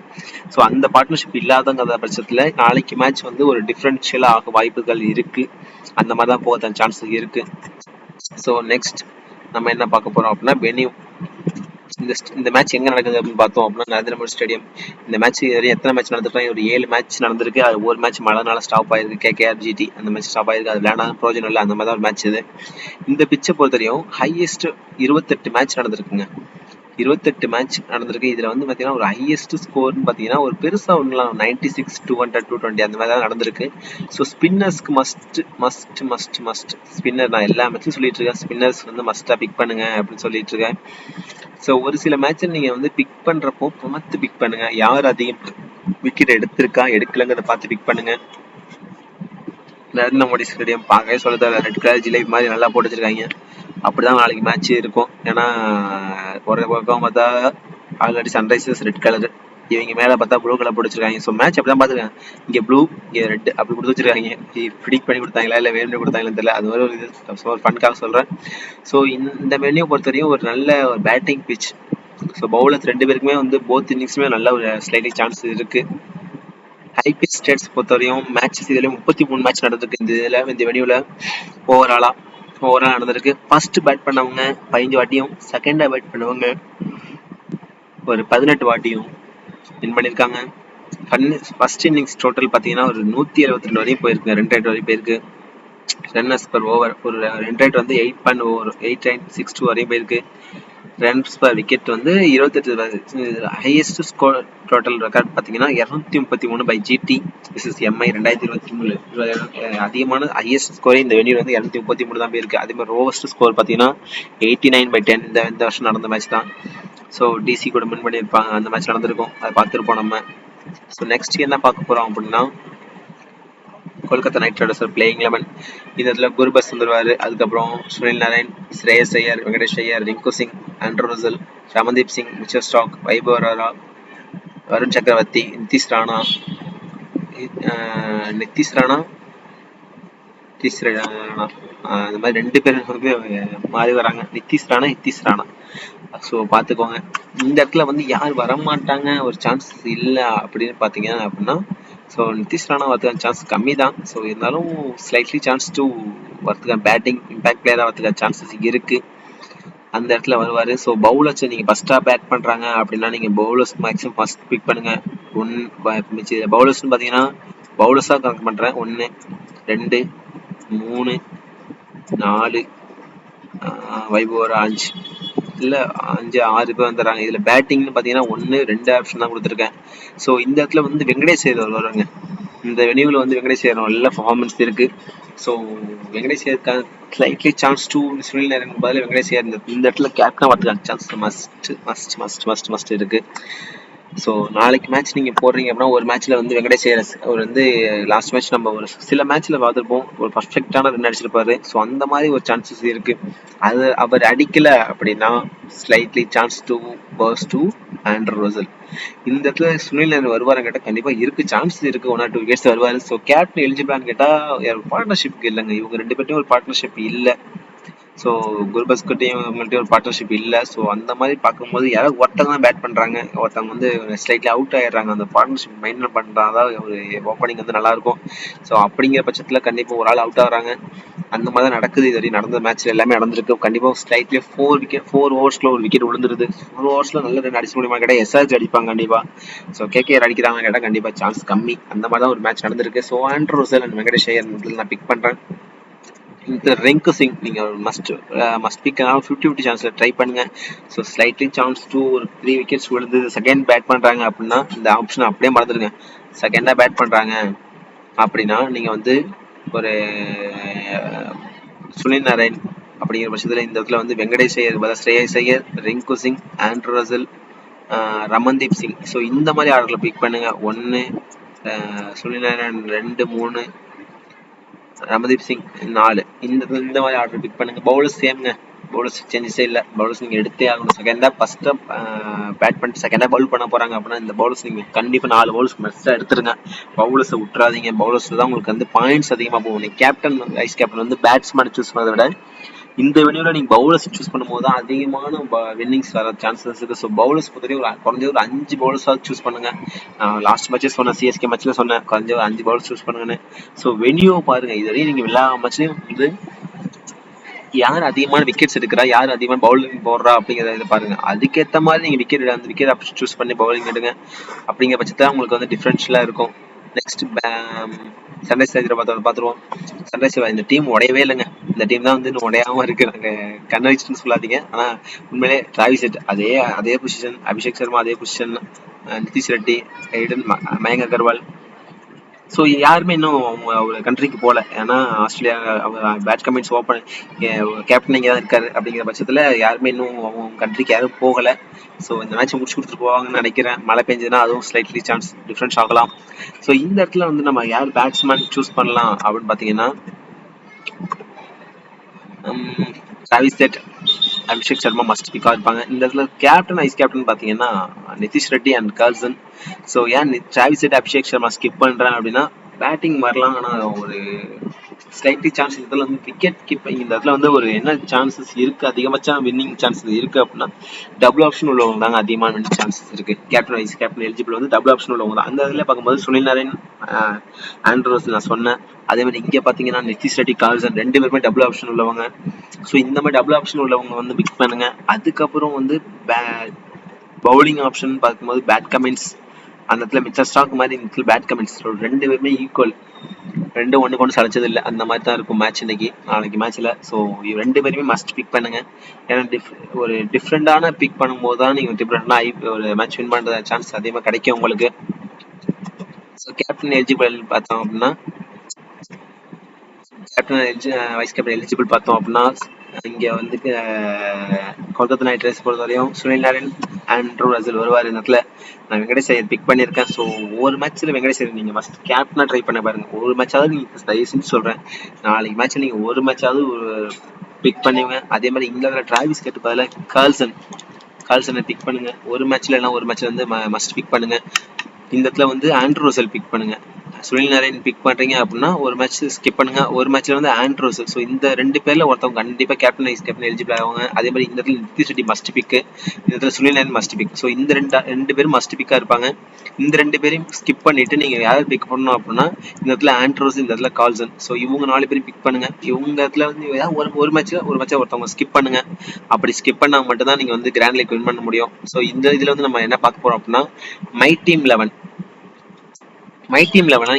ஸோ அந்த பார்ட்னர்ஷிப் இல்லாதங்கிற பட்சத்தில் நாளைக்கு மேட்ச் வந்து ஒரு டிஃப்ரென்ஷியலாக ஆக வாய்ப்புகள் இருக்கு. அந்த மாதிரி தான் போக சான்ஸ் இருக்கு. ஸோ நெக்ஸ்ட் நம்ம என்ன பார்க்க போறோம் அப்படின்னா வென்யூ. இந்த மேட்ச் எங்க நடக்குது அப்படின்னு பார்த்தோம் அப்படின்னா நரேந்திர மோடி ஸ்டேடியம். இந்த மேட்ச் எத்தனை மேட்ச் நடந்திருக்காங்க? ஒரு 7 மேட்ச் நடந்திருக்கு. அது ஒரு மேட்ச் மழைனால ஸ்டாப் ஆயிருக்கு. KKR GT அந்த மேட்ச் ஸ்டாப் ஆயிருக்கு. அது விளையாடாத பிரோஜனம் இல்லை. அந்த மாதிரி தான் ஒரு மேட்ச் இது. இந்த பிச்சை பொறுத்தவரையும் ஹையஸ்ட் 28 மேட்ச் நடந்திருக்குங்க. 28 மேட்ச் நடந்திருக்கு. இதுல வந்து பாத்தீங்கன்னா ஒரு ஹையஸ்ட் ஸ்கோர்னு பாத்தீங்கன்னா ஒரு பெருசா ஒண்ணுலாம் 96, 200, 220 அந்த மாதிரி தான் நடந்திருக்கு. ஸோ ஸ்பின்னர்ஸ்க்கு மஸ்ட் ஸ்பின்னர் நான் எல்லா மேட்சும் சொல்லிட்டு இருக்கேன். ஸ்பின்னர்ஸ் வந்து மஸ்டா பிக் பண்ணுங்க அப்படின்னு சொல்லிட்டு இருக்கேன். ஸோ ஒரு சில மேட்ச் நீங்க வந்து பிக் பண்றப்போ பார்த்து பிக் பண்ணுங்க. யார் அதிகம் விக்கெட் எடுத்திருக்கா எடுக்கலங்கிறத பார்த்து பிக் பண்ணுங்க. நரேந்திர மோடி ஸ்டேடியம் பார்க்கவே சொல்லுது, ரெட் கலர் ஜிலேபி மாதிரி நல்லா போட்டு வச்சிருக்காங்க. அப்படிதான் நாளைக்கு மேட்ச் இருக்கும். ஏன்னா ஒரு பக்கம் பார்த்தா ஆல்ரெடி சன்ரைசர்ஸ் ரெட் கலர், இவங்க மேல பார்த்தா ப்ளூ கலர் போட்டு வச்சிருக்காங்க. ஸோ மேட்ச் அப்படிதான் பாத்துருக்கேன். இங்க ப்ளூ இங்க ரெட் அப்படி கொடுத்து வச்சிருக்காங்க. ப்ரிடிக்ட் பண்ணி கொடுத்தாங்களா இல்ல வேணும்னு கொடுத்தாங்கன்னு தெரியல. அது ஒரு இது ஒரு ஃபன்காக சொல்றேன். ஸோ இந்த மெனியை பொறுத்தவரையும் ஒரு நல்ல ஒரு பேட்டிங் பிச். ஸோ பவுலர்ஸ் 2 பேருக்குமே வந்து போத் இன்னிங்ஸுமே நல்ல ஒரு ஸ்லைட்லி சான்ஸ் இருக்கு. ஹை பிச் ஸ்டேட்ஸ் பொறுத்தவரையும் மேட்சஸ் இதுல 33 மேட்ச் நடந்திருக்கு. இந்த வெனியூல ஓவராலா நடந்திருக்கு. ஃபர்ஸ்ட் பேட் பண்ணவங்க 15 வாட்டியும், செகண்டா பேட் பண்ணவங்க ஒரு 18 வாட்டியும் வின் பண்ணிருக்காங்க. ஃபர்ஸ்ட் இன்னிங்ஸ் டோட்டல் பாத்தீங்கன்னா ஒரு 172 வரையும் போயிருக்கு. 2 ரன் வரையும் போயிருக்கு. ரன்னர்ஸ் பர் ஓவர் ஒரு ரன் ரேட் வந்து 8.62 வரையும் போயிருக்கு. ரன்ஸ் பர் விக்கெட் வந்து 28. ஹையஸ்ட் ஸ்கோர் டோட்டல் ரெக்கார்ட் பாத்தீங்கன்னா 233 பை GT விசஸ் MI 2023. அதிகமான ஹையஸ்ட் ஸ்கோரே இந்த வெனியூல வந்து 233 தான் போயிருக்கு. அதே மாதிரி ரோவஸ்ட் ஸ்கோர் பாத்தீங்கன்னா 89/10 இந்த வருஷம் நடந்த மேட்ச் தான். ஸோ DC கூட வின் பண்ணியிருப்பாங்க. அந்த மேட்ச் நடந்திருக்கும், அதை பார்த்துருப்போம் நம்ம. ஸோ நெக்ஸ்ட் என்ன பார்க்க போறோம் அப்படின்னா கொல்கத்தா நைட் ரைடர்ஸ் பிளேயிங் 11. இதுல குர்பஸ் வந்துருவாரு. அதுக்கப்புறம் Sunil Narine, Shreyas Iyer, Venkatesh Iyer, Rinku Singh, Andre Russell, Ramandeep Singh, Mitchell Starc, Vaibhav Arora, Varun Chakravarthy, Nitish Rana அந்த மாதிரி 2 பேர் வந்து மாறி வராங்க. நிதிஷ் ராணா. ஸோ பார்த்துக்கோங்க. இந்த இடத்துல வந்து யார் வரமாட்டாங்க, ஒரு சான்ஸ் இல்லை அப்படின்னு பார்த்தீங்கன்னா அப்படின்னா ஸோ நிதிஷ் ராணா வரதுக்கான சான்ஸ் கம்மி தான். ஸோ இருந்தாலும் ஸ்லைட்லி சான்ஸ் டு வரதுக்கான பேட்டிங் இம்பாக்ட் பிளேயராக வரதுக்கான சான்சஸ் இருக்கு. அந்த இடத்துல வருவார். ஸோ பவுலர்ஸ் நீங்கள் ஃபஸ்ட்டாக பேட் பண்ணுறாங்க அப்படின்னா நீங்கள் பவுலர்ஸ் மேக்ஸிமம் ஃபஸ்ட் பிக் பண்ணுங்க. பவுலர்ஸ்னு பார்த்தீங்கன்னா பவுலர்ஸாக கனெக்ட் பண்ணுறேன். 1, 2, 3, 4 வைபவ் 5 இல்லை 5, 6 பேர் வந்துடுறாங்க. இதுல பேட்டிங்னு பாத்தீங்கன்னா 1, 2 ஆப்ஷன் தான் கொடுத்துருக்கேன். ஸோ இந்த இடத்துல வந்து வெங்கடேஷ் ஐயர் வருவாங்க. இந்த வெனியூல வந்து வெங்கடேஷ் ஐயர் நல்ல பர்ஃபார்மன்ஸ் இருக்கு. ஸோ வெங்கடேஷ் ஐயருக்கான slightly chance to Sunil Narine பதில் வெங்கடேஷ் ஐயர் இந்த இடத்துல கேப்டனா வரதுக்கான சான்ஸ் மஸ்ட் இருக்கு. ஸோ நாளைக்கு மேட்ச் நீங்க போடுறீங்க அப்படின்னா ஒரு மேட்ச்ல வந்து வெங்கடேஷ் ஐயர் அவர் வந்து லாஸ்ட் மேட்ச் நம்ம ஒரு சில மேட்ச்ல பார்த்துருப்போம், ஒரு பர்ஃபெக்டான ரன் அடிச்சிருப்பாரு. ஸோ அந்த மாதிரி ஒரு சான்சஸ் இருக்கு. அது அவர் அடிக்கல அப்படின்னா ஸ்லைட்லி சான்ஸ் டூ பர்ஸ் டூ ஆண்ட்ரூ ரசல். இந்த இடத்துல சுனில் நாராயண் வருவாருன்னு கேட்டால் கண்டிப்பா இருக்கு, சான்ஸ் இருக்கு. 1 or 2 விக்கெட்ஸ் வருவாரு. ஸோ கேப்டன் எலிஜிபிளான்னு கேட்டா பார்ட்னர்ஷிப் இல்லைங்க. இவங்க 2 பேர்ட்டையும் ஒரு பார்ட்னர்ஷிப் இல்லை. ஸோ குர்பஸ்கிட்டையும் இவங்கள்ட்டையும் ஒரு பார்ட்னர்ஷிப் இல்லை. ஸோ அந்த மாதிரி பார்க்கும்போது யாராவது ஒருத்தவங்க தான் பேட் பண்ணுறாங்க, ஒருத்தவங்க வந்து ஸ்லைட்லி அவுட் ஆயிடுறாங்க. அந்த பார்ட்னர்ஷிப் மெயின்டைன் பண்ணுறதா ஒரு ஓப்பனிங் வந்து நல்லா இருக்கும். ஸோ அப்படிங்கிற பட்சத்தில் கண்டிப்பாக ஒரு ஆள் அவுட் ஆகுறாங்க. அந்த மாதிரி தான் நடக்குது. இது வரையும் நடந்த மேட்ச்ல எல்லாமே நடந்திருக்கு. கண்டிப்பாக ஸ்லைட்லி 4 ஓவர்ஸ்ல ஒரு விக்கெட் விழுந்துருது. 4 ஓவர்ஸ்ல நல்ல ரன் அடிச்சு முடியுமா கேட்டால் SRH அடிப்பாங்க கண்டிப்பா. ஸோ KKR அடிக்கிறாங்க கேட்டால் கண்டிப்பா சான்ஸ் கம்மி. அந்த மாதிரி தான் ஒரு மேட்ச் நடந்திருக்கு. So Andrew Russell and Venkatesh Iyer நான் பிக் பண்றேன். இந்த ரிங்கு சிங் நீங்க மஸ்ட் பிக் 50-50 சான்ஸ்ல ட்ரை பண்ணுங்க. ஸோ ஸ்லைட்லி சான்ஸ் டூ ஒரு 3 விக்கெட்ஸ் விழுந்து செகண்ட் பேட் பண்றாங்க அப்படின்னா இந்த ஆப்ஷன் அப்படியே மறந்துடுங்க. செகண்டா பேட் பண்றாங்க அப்படின்னா நீங்க வந்து ஒரு சுனில் நாராயண் அப்படிங்கிற பட்சத்துல இந்த இடத்துல வந்து Venkatesh Iyer, Shreyas Iyer, Rinku Singh, Andre Russell, Ramandeep Singh. So இந்த மாதிரி ஆர்டர்ல பிக் பண்ணுங்க. 1 சுனில் நாராயண், 2, 3 ரமன்தீப் சிங், 4 இந்த மாதிரி ஆர்டர் பிக் பண்ணுங்க. பவுலர் சேம்ங்க. பவுலர்ஸ் சேஞ்சஸே இல்லை. பவுலர்ஸ் நீங்கள் எடுத்தே ஆகணும். செகண்டாக ஃபஸ்ட்டு பேட் பண்ணிட்டு செகண்டாக பவுல் பண்ண போகிறாங்க அப்படின்னா இந்த பவுலர்ஸ் நீங்கள் கண்டிப்பாக 4 பவுலர்ஸ் மஸ்ட்டாக எடுத்துருங்க. பவுலர்ஸை விட்டுறாதீங்க. பவுலர்ஸ் தான் உங்களுக்கு வந்து பாயிண்ட்ஸ் அதிகமாக போகும். நீங்கள் கேப்டன் வைஸ் கேப்டன் வந்து பேட்ஸ்மேன் சூஸ் பண்ணதை விட இந்த வெனியூவில் நீங்கள் பவுலர்ஸ் சூஸ் பண்ணும்போது தான் அதிகமான வின்னிங்ஸ் வர சான்சஸ் இருக்குது. ஸோ பவுலர்ஸ் பொறுத்தவரைக்கும் குறைஞ்ச ஒரு 5 பவுலர்ஸாவது சூஸ் பண்ணுங்க. லாஸ்ட் மேட்சே சொன்னேன், சிஎஸ்கே மேட்ச்சில் சொன்னேன் குறைஞ்ச ஒரு 5 பவுலர்ஸ் சூஸ் பண்ணுங்கன்னு. ஸோ வெனியூவை பாருங்கள். இதுவரையும் நீங்கள் எல்லா மேட்ச்லையும் வந்து யார் அதிகமான விக்கெட்ஸ் எடுக்கிறா, யார் அதிகமான பவுலிங் போடுறா அப்படிங்கிறத பாருங்க. அதுக்கேற்ற மாதிரி நீங்கள் அந்த விக்கெட் ஆப்ஷன் சூஸ் பண்ணி பவுலிங் எடுங்க. அப்படிங்கிற பட்சத்தில் உங்களுக்கு வந்து டிஃப்ரென்ஷியலாக இருக்கும். நெக்ஸ்ட் சன்ரைஸ் ஹைதராபாத் பார்த்துருவோம். சன்ரைஸ் இந்த டீம் உடையவே இல்லைங்க. இந்த டீம் தான் வந்து இன்னும் உடையாம இருக்கு. நாங்கள் கன்வெக்ஷன் சொல்லாதீங்க. ஆனால் உண்மையிலே டிராவிஸ் ஹெட் அதே பொசிஷன், அபிஷேக் சர்மா அதே பொசிஷன், நிதிஷ் ரெட்டி, மயங்க் அகர்வால். ஸோ யாருமே இன்னும் அவங்க கண்ட்ரிக்கு போகல. ஏன்னா Australia Pat Cummins open captain இங்கே தான் இருக்காரு. அப்படிங்கிற பட்சத்தில் யாருமே இன்னும் அவங்க கண்ட்ரிக்கு யாரும் போகலை. ஸோ இந்த மேட்ச்சை முடிச்சு கொடுத்துட்டு போவாங்கன்னு நினைக்கிறேன். மழை பெஞ்சதுன்னா அதுவும் ஸ்லைட்லி சான்ஸ் டிஃப்ரென்ஸ் ஆகலாம். ஸோ இந்த இடத்துல வந்து நம்ம யார் பேட்ஸ்மேன் சூஸ் பண்ணலாம் அப்படின்னு பார்த்தீங்கன்னா Travis Head, Abhishek Sharma must பிக்கா இருப்பாங்க. இந்த இடத்துல கேப்டன் வைஸ் கேப்டன் பார்த்தீங்கன்னா Nitish Reddy and Klaasen. So ஏன் Travis Head, Abhishek Sharma skip பண்ணுறேன் அப்படின்னா பேட்டிங் வரலாம். ஆனால் ஒரு ஸ்லைட்லி சான்ஸ் இதில் வந்து விக்கெட் கீப்பிங் இந்த இடத்துல வந்து ஒரு என்ன சான்சஸ் இருக்குது, அதிகபட்சம் வின்னிங் சான்சஸ் இருக்குது அப்படின்னா டபுள் ஆப்ஷன் உள்ளவங்க தாங்க அதிகமான வின்னிங் சான்சஸ் இருக்குது. கேப்டன் வைஸ் கேப்டன் எலிஜிபிள் வந்து டபுள் ஆப்ஷன் உள்ளவங்க தான். அந்த இதில் பார்க்கும்போது சுனில் நாராயண், ஆண்ட்ரோஸ் நான் சொன்னேன். அதே மாதிரி இங்கே பார்த்தீங்கன்னா நிதிஷ் ரெட்டி, கார்ல்சன் 2 பேருமே டபுள் ஆப்ஷன் உள்ளவங்க. ஸோ இந்த மாதிரி டபுள் ஆப்ஷன் உள்ளவங்க வந்து பிக் பண்ணுங்க. அதுக்கப்புறம் வந்து பவுலிங் ஆப்ஷன் பார்க்கும்போது பேட் கமெண்ட்ஸ் அந்த இடத்துல மிச்சர் ஸ்டாக் மாதிரி இந்த இடத்துல பேட் கமெண்ட்ஸ் 2 பேருமே ஈக்குவல். 2 ஒன்று கொண்டு சளைச்சது இல்லை. அந்த மாதிரி தான் இருக்கும் மேட்ச் நாளைக்கு மேட்ச்சில். ஸோ 2 பேருமே மஸ்ட் பிக் பண்ணுங்க. ஏன்னா ஒரு டிஃப்ரெண்டான பிக் பண்ணும்போது தான் நீங்கள் டிஃப்ரெண்டாக ஒரு மேட்ச் வின் பண்ணுற சான்ஸ் அதிகமாக கிடைக்கும் உங்களுக்கு. ஸோ கேப்டன் எலிஜிபிள் பார்த்தோம் அப்படின்னா வைஸ் கேப்டன் எலிஜிபிள் பார்த்தோம் அப்படின்னா இங்கே வந்து கொல்கத்தா நைட் ரைடர்ஸ் பொறுத்தவரையும் சுனில் நாராயண், ஆண்ட்ரூ ரசல் வருவார். இந்த இடத்துல நான் வெங்கடேஷ் ஐயர் பிக் பண்ணியிருக்கேன். ஸோ ஒவ்வொரு மேட்ச்சில் வெங்கடேஷ் ஐயர் நீங்கள் ஃபஸ்ட் கேப்டனாக ட்ரை பண்ண பாருங்க. ஒரு மேட்சாவது நீங்கள் தயவு செஞ்சு சொல்கிறேன், நாளைக்கு மேட்ச்சில் நீங்கள் ஒரு மேட்சாவது பிக் பண்ணுங்க. அதே மாதிரி இங்கே டிராவிஸ் ஹெட் பதிலாக கார்ல்சனை பிக் பண்ணுங்க. ஒரு மேட்ச்சில் இல்லைனா ஒரு மேட்ச்சில் வந்து மஸ்ட் பிக் பண்ணுங்க. இந்த இடத்துல வந்து ஆண்ட்ரூ ரசல் பிக் பண்ணுங்க. சுனில் நாராயண் பிக் பண்றீங்க அப்படின்னா ஒரு மேட்ச் ஸ்கிப் பண்ணுங்க. ஒரு மேட்ச்ல வந்து ஆண்ட்ரூ ரசல். ஸோ இந்த 2 பேர்ல ஒருத்தவங்க கண்டிப்பா கேப்டன் வைஸ் கேப்டன் எலிஜிபிள் ஆவாங்க. அதே மாதிரி இந்த இடத்துல நிதிஷ் ரெட்டி மஸ்ட் பிக், இந்த இடத்துல Sunil Narayan must big. So இந்த ரெண்டு பேரும் மஸ்ட் பிக்கா இருப்பாங்க. இந்த 2 பேரையும் ஸ்கிப் பண்ணிட்டு நீங்க யார் பிக் பண்ணணும் அப்படின்னா இந்த இடத்துல ஆண்ட்ரூ ரசல், இந்த இடத்துல கார்ல்சன். ஸோ இவங்க 4 பேரும் பிக் பண்ணுங்க. இவங்க இடத்துல வந்து ஒரு மேட்ச்ல ஒருத்தவங்க ஸ்கிப் பண்ணுங்க. அப்படி ஸ்கிப் பண்ணா மட்டும் தான் நீங்க வந்து கிராண்ட் லீக் வின் பண்ண முடியும். ஸோ இந்த இதுல வந்து நம்ம என்ன பார்க்க போறோம் அப்படின்னா மை டீம் 11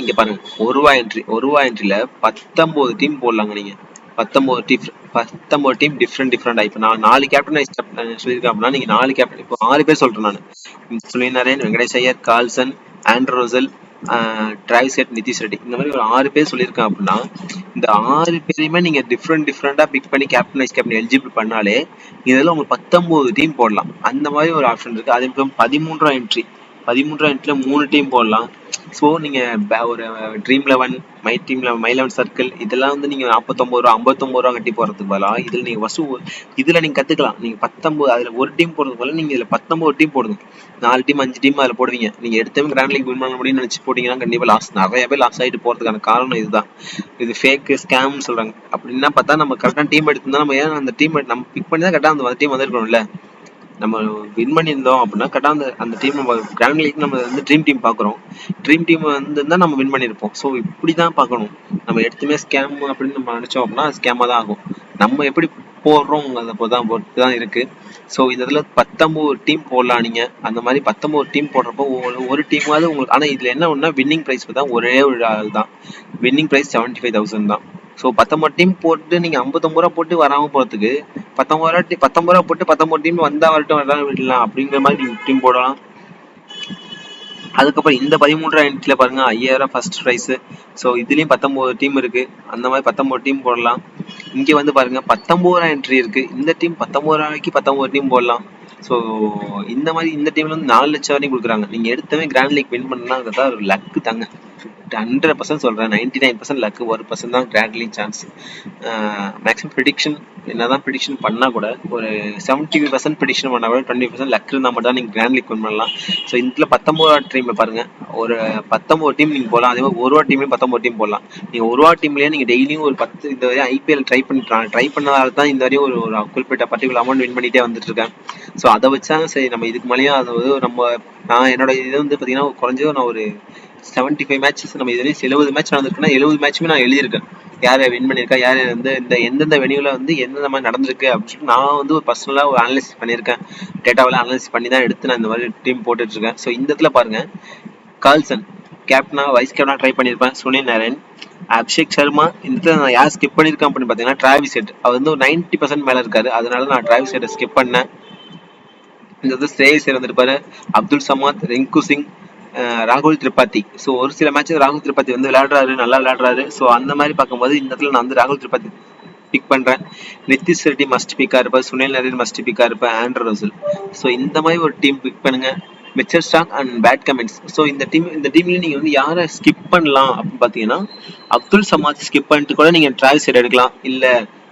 இங்க பாருங்க. ஒரு ரூபா என்ட்ரில 19 டீம் போடலாங்க. நீங்க 19 டீம் டிஃப்ரெண்டா. இப்போ நான் 4 கேப்டன் சொல்லியிருக்கேன் அப்படின்னா நீங்க 4 கேப்டன், இப்போ 6 பேர் சொல்றேன் நான். Sunil Narayan, Venkatesh Iyer, Carlsen, Andrew Russell, Travis head, Nitish Reddy, இந்த மாதிரி ஒரு 6 பேர் சொல்லியிருக்கேன் அப்படின்னா இந்த 6 பேரையுமே நீங்க டிஃப்ரெண்டா பிக் பண்ணி கேப்டன் வைஸ் கேப்டன் எலிஜிபிள் பண்ணாலே இதெல்லாம் உங்களுக்கு 19 டீம் போடலாம். அந்த மாதிரி ஒரு ஆப்ஷன் இருக்கு. அதே மாதிரி 13ஆம் என்ட்ரில 3 டீம் போடலாம். ஸோ நீங்க ஒரு dream 11, my team 11, my 11 circle இதெல்லாம் வந்து நீங்க 49 ரூபா 59 ரூபா கட்டி போறதுக்கு பதிலாக இதுல நீங்க ஃபர்ஸ்ட் இதுல நீங்க கத்துக்கலாம். நீங்க 19 அதுல ஒரு டீம் போடுறதுக்கு பதிலாக நீங்க இதுல 19 டீம் போடுங்க. 4 டீம் 5 டீம் அதுல போடுவீங்க. நீங்க எடுத்தவங்க கிராண்ட் லீக் வின் பண்ண முடியும்னு நினைச்சு போட்டீங்கன்னா கண்டிப்பா நிறைய பேர் லாஸ் ஆகிட்டு போறதுக்கான காரணம் இதுதான். இது ஃபேக் ஸ்கேம் சொல்றாங்க. அப்படின்னா பார்த்தா நம்ம கரெக்டான டீம் எடுத்திருந்தா நம்ம ஏன் அந்த டீம் நம்ம பிக் பண்ணி தான் கரெக்டா அந்த டீம் வந்திருக்கணும்ல. நம்ம வின் பண்ணியிருந்தோம் அப்படின்னா கரெக்டாக அந்த டீம் நம்ம கிராண்ட் லீக் நம்ம வந்து ட்ரீம் டீம் பார்க்குறோம். ட்ரீம் டீம் வந்து தான் நம்ம வின் பண்ணியிருப்போம். ஸோ இப்படி தான் பார்க்கணும். நம்ம எடுத்துமே ஸ்கேம் அப்படின்னு நம்ம நினச்சோம் அப்படின்னா ஸ்கேமாக தான் ஆகும். நம்ம எப்படி போடுறோம் அதை பொறுத்து தான் இருக்கு. ஸோ இதில் 19 டீம் போடலாம் நீங்க. அந்த மாதிரி 19 டீம் போடுறப்போ ஒரு டீமாவது உங்களுக்கு. ஆனால் இதுல என்ன ஒன்றா வின்னிங் ப்ரைஸ் தான் ஒரே ஒரு ஆள் தான். வின்னிங் ப்ரைஸ் 75,000 தான். ஸோ 19 டீம் போட்டு நீங்க 59 ரூபா போட்டு வராம போறதுக்கு 19 ரூபா போட்டு 19 டீம் வந்தா வரட்டும் விடலாம் அப்படிங்கிற மாதிரி நீங்க டீம் போடலாம். அதுக்கப்புறம் இந்த 13ஆம் என்ட்ரில பாருங்க 5000 ஃபர்ஸ்ட் ப்ரைஸ். ஸோ இதுலயும் 19 டீம் இருக்கு. அந்த மாதிரி 19 டீம் போடலாம். இங்க வந்து பாருங்க 19ஆம் என்ட்ரி இருக்கு. இந்த டீம் 19 ரூபாய்க்கு 19 டீம் போடலாம். ஸோ இந்த மாதிரி இந்த டீம்ல வந்து 4 லட்சம் வரையும் கொடுக்குறாங்க. நீங்க எடுத்தவே கிராண்ட் லீக் வின் பண்ணலாம். ஒரு லக்கு தாங்க. 100% சொல்றேன், 99% லக்கு, 1% தான் grand league chance. Maximum prediction என்னதான் ப்ரிடிக்ஷன் பண்ணா கூட ஒரு 75% ப்ரிடிக்ஷன் பண்ணா கூட 20% லக் இருந்தால் மட்டும் தான் நீங்கள் கிராண்ட் லீக் வின் பண்ணலாம். ஸோ இதில் 19 டீம் பாருங்க, ஒரு 19 டீம் நீங்கள் போடலாம். அதே மாதிரி ஒரு டீம்லேயும் 19 டீம் போடலாம். நீங்கள் ஒரு டீம்லேயே நீங்கள் டெய்லியும் ஒரு 10 இந்த வரையும் ஐபிஎல் ட்ரை பண்ணதால தான் இந்த வரையும் ஒரு குறிப்பிட்ட பர்டிகுலர் அமௌண்ட் வின் பண்ணிட்டே வந்துட்டு இருக்கேன். ஸோ அதை வச்சா சரி, நம்ம இதுக்கு மேலேயும் அது வந்து நான் என்னோட இது வந்து பார்த்தீங்கன்னா குறைஞ்சது நான் ஒரு 75 மேட்சஸ் நம்ம இதுலேயும் 70 மேட்ச் நடந்திருக்குன்னா 70 மேட்சுமே நான் எழுதியிருக்கேன். யார் வின் பண்ணியிருக்கா, யார் வந்து இந்த எந்தெந்த வெனியூவில் வந்து எந்தெந்த மாதிரி நடந்திருக்கு அப்படின்னு சொல்லிட்டு நான் வந்து ஒரு பர்சனலாக ஒரு அனலைஸ் பண்ணியிருக்கேன். டேட்டாவெல்லாம் அனலைஸ் பண்ணி தான் எடுத்து நான் இந்த மாதிரி டீம் போட்டுட்ருக்கேன். ஸோ இந்த இடத்துல பாருங்க, கார்ல்சன் கேப்டனா வைஸ் கேப்டனா ட்ரை பண்ணியிருப்பேன். சுனில் நாராயண், அபிஷேக் சர்மா. இந்த இடத்துல நான் யார் ஸ்கிப் பண்ணியிருக்கேன் அப்படின்னு பார்த்தீங்கன்னா டிராவிஸ் ஹெட். அவர் வந்து ஒரு 90% மேலே இருக்காரு, அதனால நான் டிராவிஸ் ஹெட்டை ஸ்கிப் பண்ணேன். இந்த வந்து ஸ்ரேயஸ் இருந்திருப்பாரு, அப்துல் சமாத், ரிங்கு சிங், ராகுல் திரிபாதி. ஸோ ஒரு சில மேட்ச் ராகுல் திரிபாதி வந்து விளையாடுறாரு, நல்லா விளையாடுறாரு. ஸோ அந்த மாதிரி பார்க்கும்போது இந்த இடத்துல நான் வந்து ராகுல் திரிபாதி பிக் பண்றேன். நிதிஷ் ரெட்டி மஸ்ட் பிக்கா இருப்பார், சுனில் நாராயண் மஸ்ட் பிக்கா இருப்பார், ஆண்ட்ரூ ரசல். ஸோ இந்த மாதிரி ஒரு டீம் பிக் பண்ணுங்க. Mitchell Starc and Pat Cummins. So இந்த டீம்ல நீங்க வந்து யாரை ஸ்கிப் பண்ணலாம் அப்படின்னு பாத்தீங்கன்னா, அப்துல் சமாத் ஸ்கிப் பண்ணிட்டு கூட நீங்க டிராவிஸ் ஹெட் எடுக்கலாம். இல்ல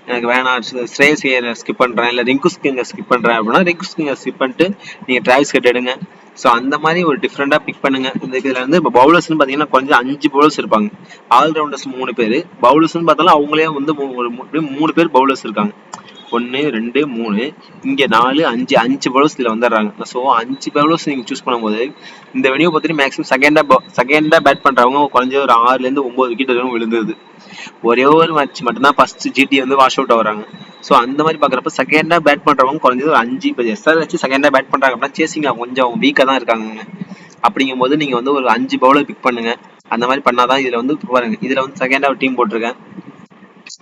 எனக்கு வேணாம் ஸ்ரேயஸ் ஐயரை ஸ்கிப் பண்றேன், இல்ல ரிங்கு சிங்கை ஸ்கிப் பண்றேன் அப்படின்னா ரிங்கு சிங்கை ஸ்கிப் பண்ணிட்டு நீங்க டிராவிஸ் ஹெட் எடுங்க. ஸோ அந்த மாதிரி ஒரு டிஃப்ரெண்டா பிக் பண்ணுங்க. இந்த இதுல வந்து இப்போ பவுலர்ஸ்னு பாத்தீங்கன்னா கொஞ்சம் 5 பவுலர்ஸ் இருப்பாங்க, ஆல்ரவுண்டர்ஸ் 3 பேர். பவுலர்ஸ்னு பார்த்தாலும் அவங்களே வந்து ஒரு 3 பேர் பவுலர்ஸ் இருக்காங்க. 1 2 3 இங்க 4 5 பவுலர்ஸ் இதுல வந்துடுறாங்க. ஸோ 5 பவுலர்ஸ் நீங்க சூஸ் பண்ணும்போது இந்த வெனியூ பார்த்தீங்கன்னா மேக்ஸிமம் செகண்டா பேட் பண்றவங்க குறைஞ்ச ஒரு 6ல இருந்து 9 விக்கெட் வரைக்கும் விழுந்தது. ஒரே ஒரு மேட்ச் மட்டும்தான் ஃபர்ஸ்ட் ஜிடி வந்து வாஷ் அவுட் ஆகுறாங்க. ஸோ அந்த மாதிரி பாக்குறப்ப செகண்டா பேட் பண்றவங்க குறைஞ்சது ஒரு 5. இப்போ எஸ்ஆர் வச்சு செகண்டா பேட் பண்றாங்க அப்படின்னா சேசிங்ல கொஞ்சம் வீக்கா தான் இருக்காங்க. அப்படிங்கும் போது நீங்க வந்து ஒரு 5 பவுலர் பிக் பண்ணுங்க. அந்த மாதிரி பண்ணாதான் இதுல வந்து பாருங்க, இதுல வந்து செகண்டா ஒரு டீம் போட்டிருக்கேன்.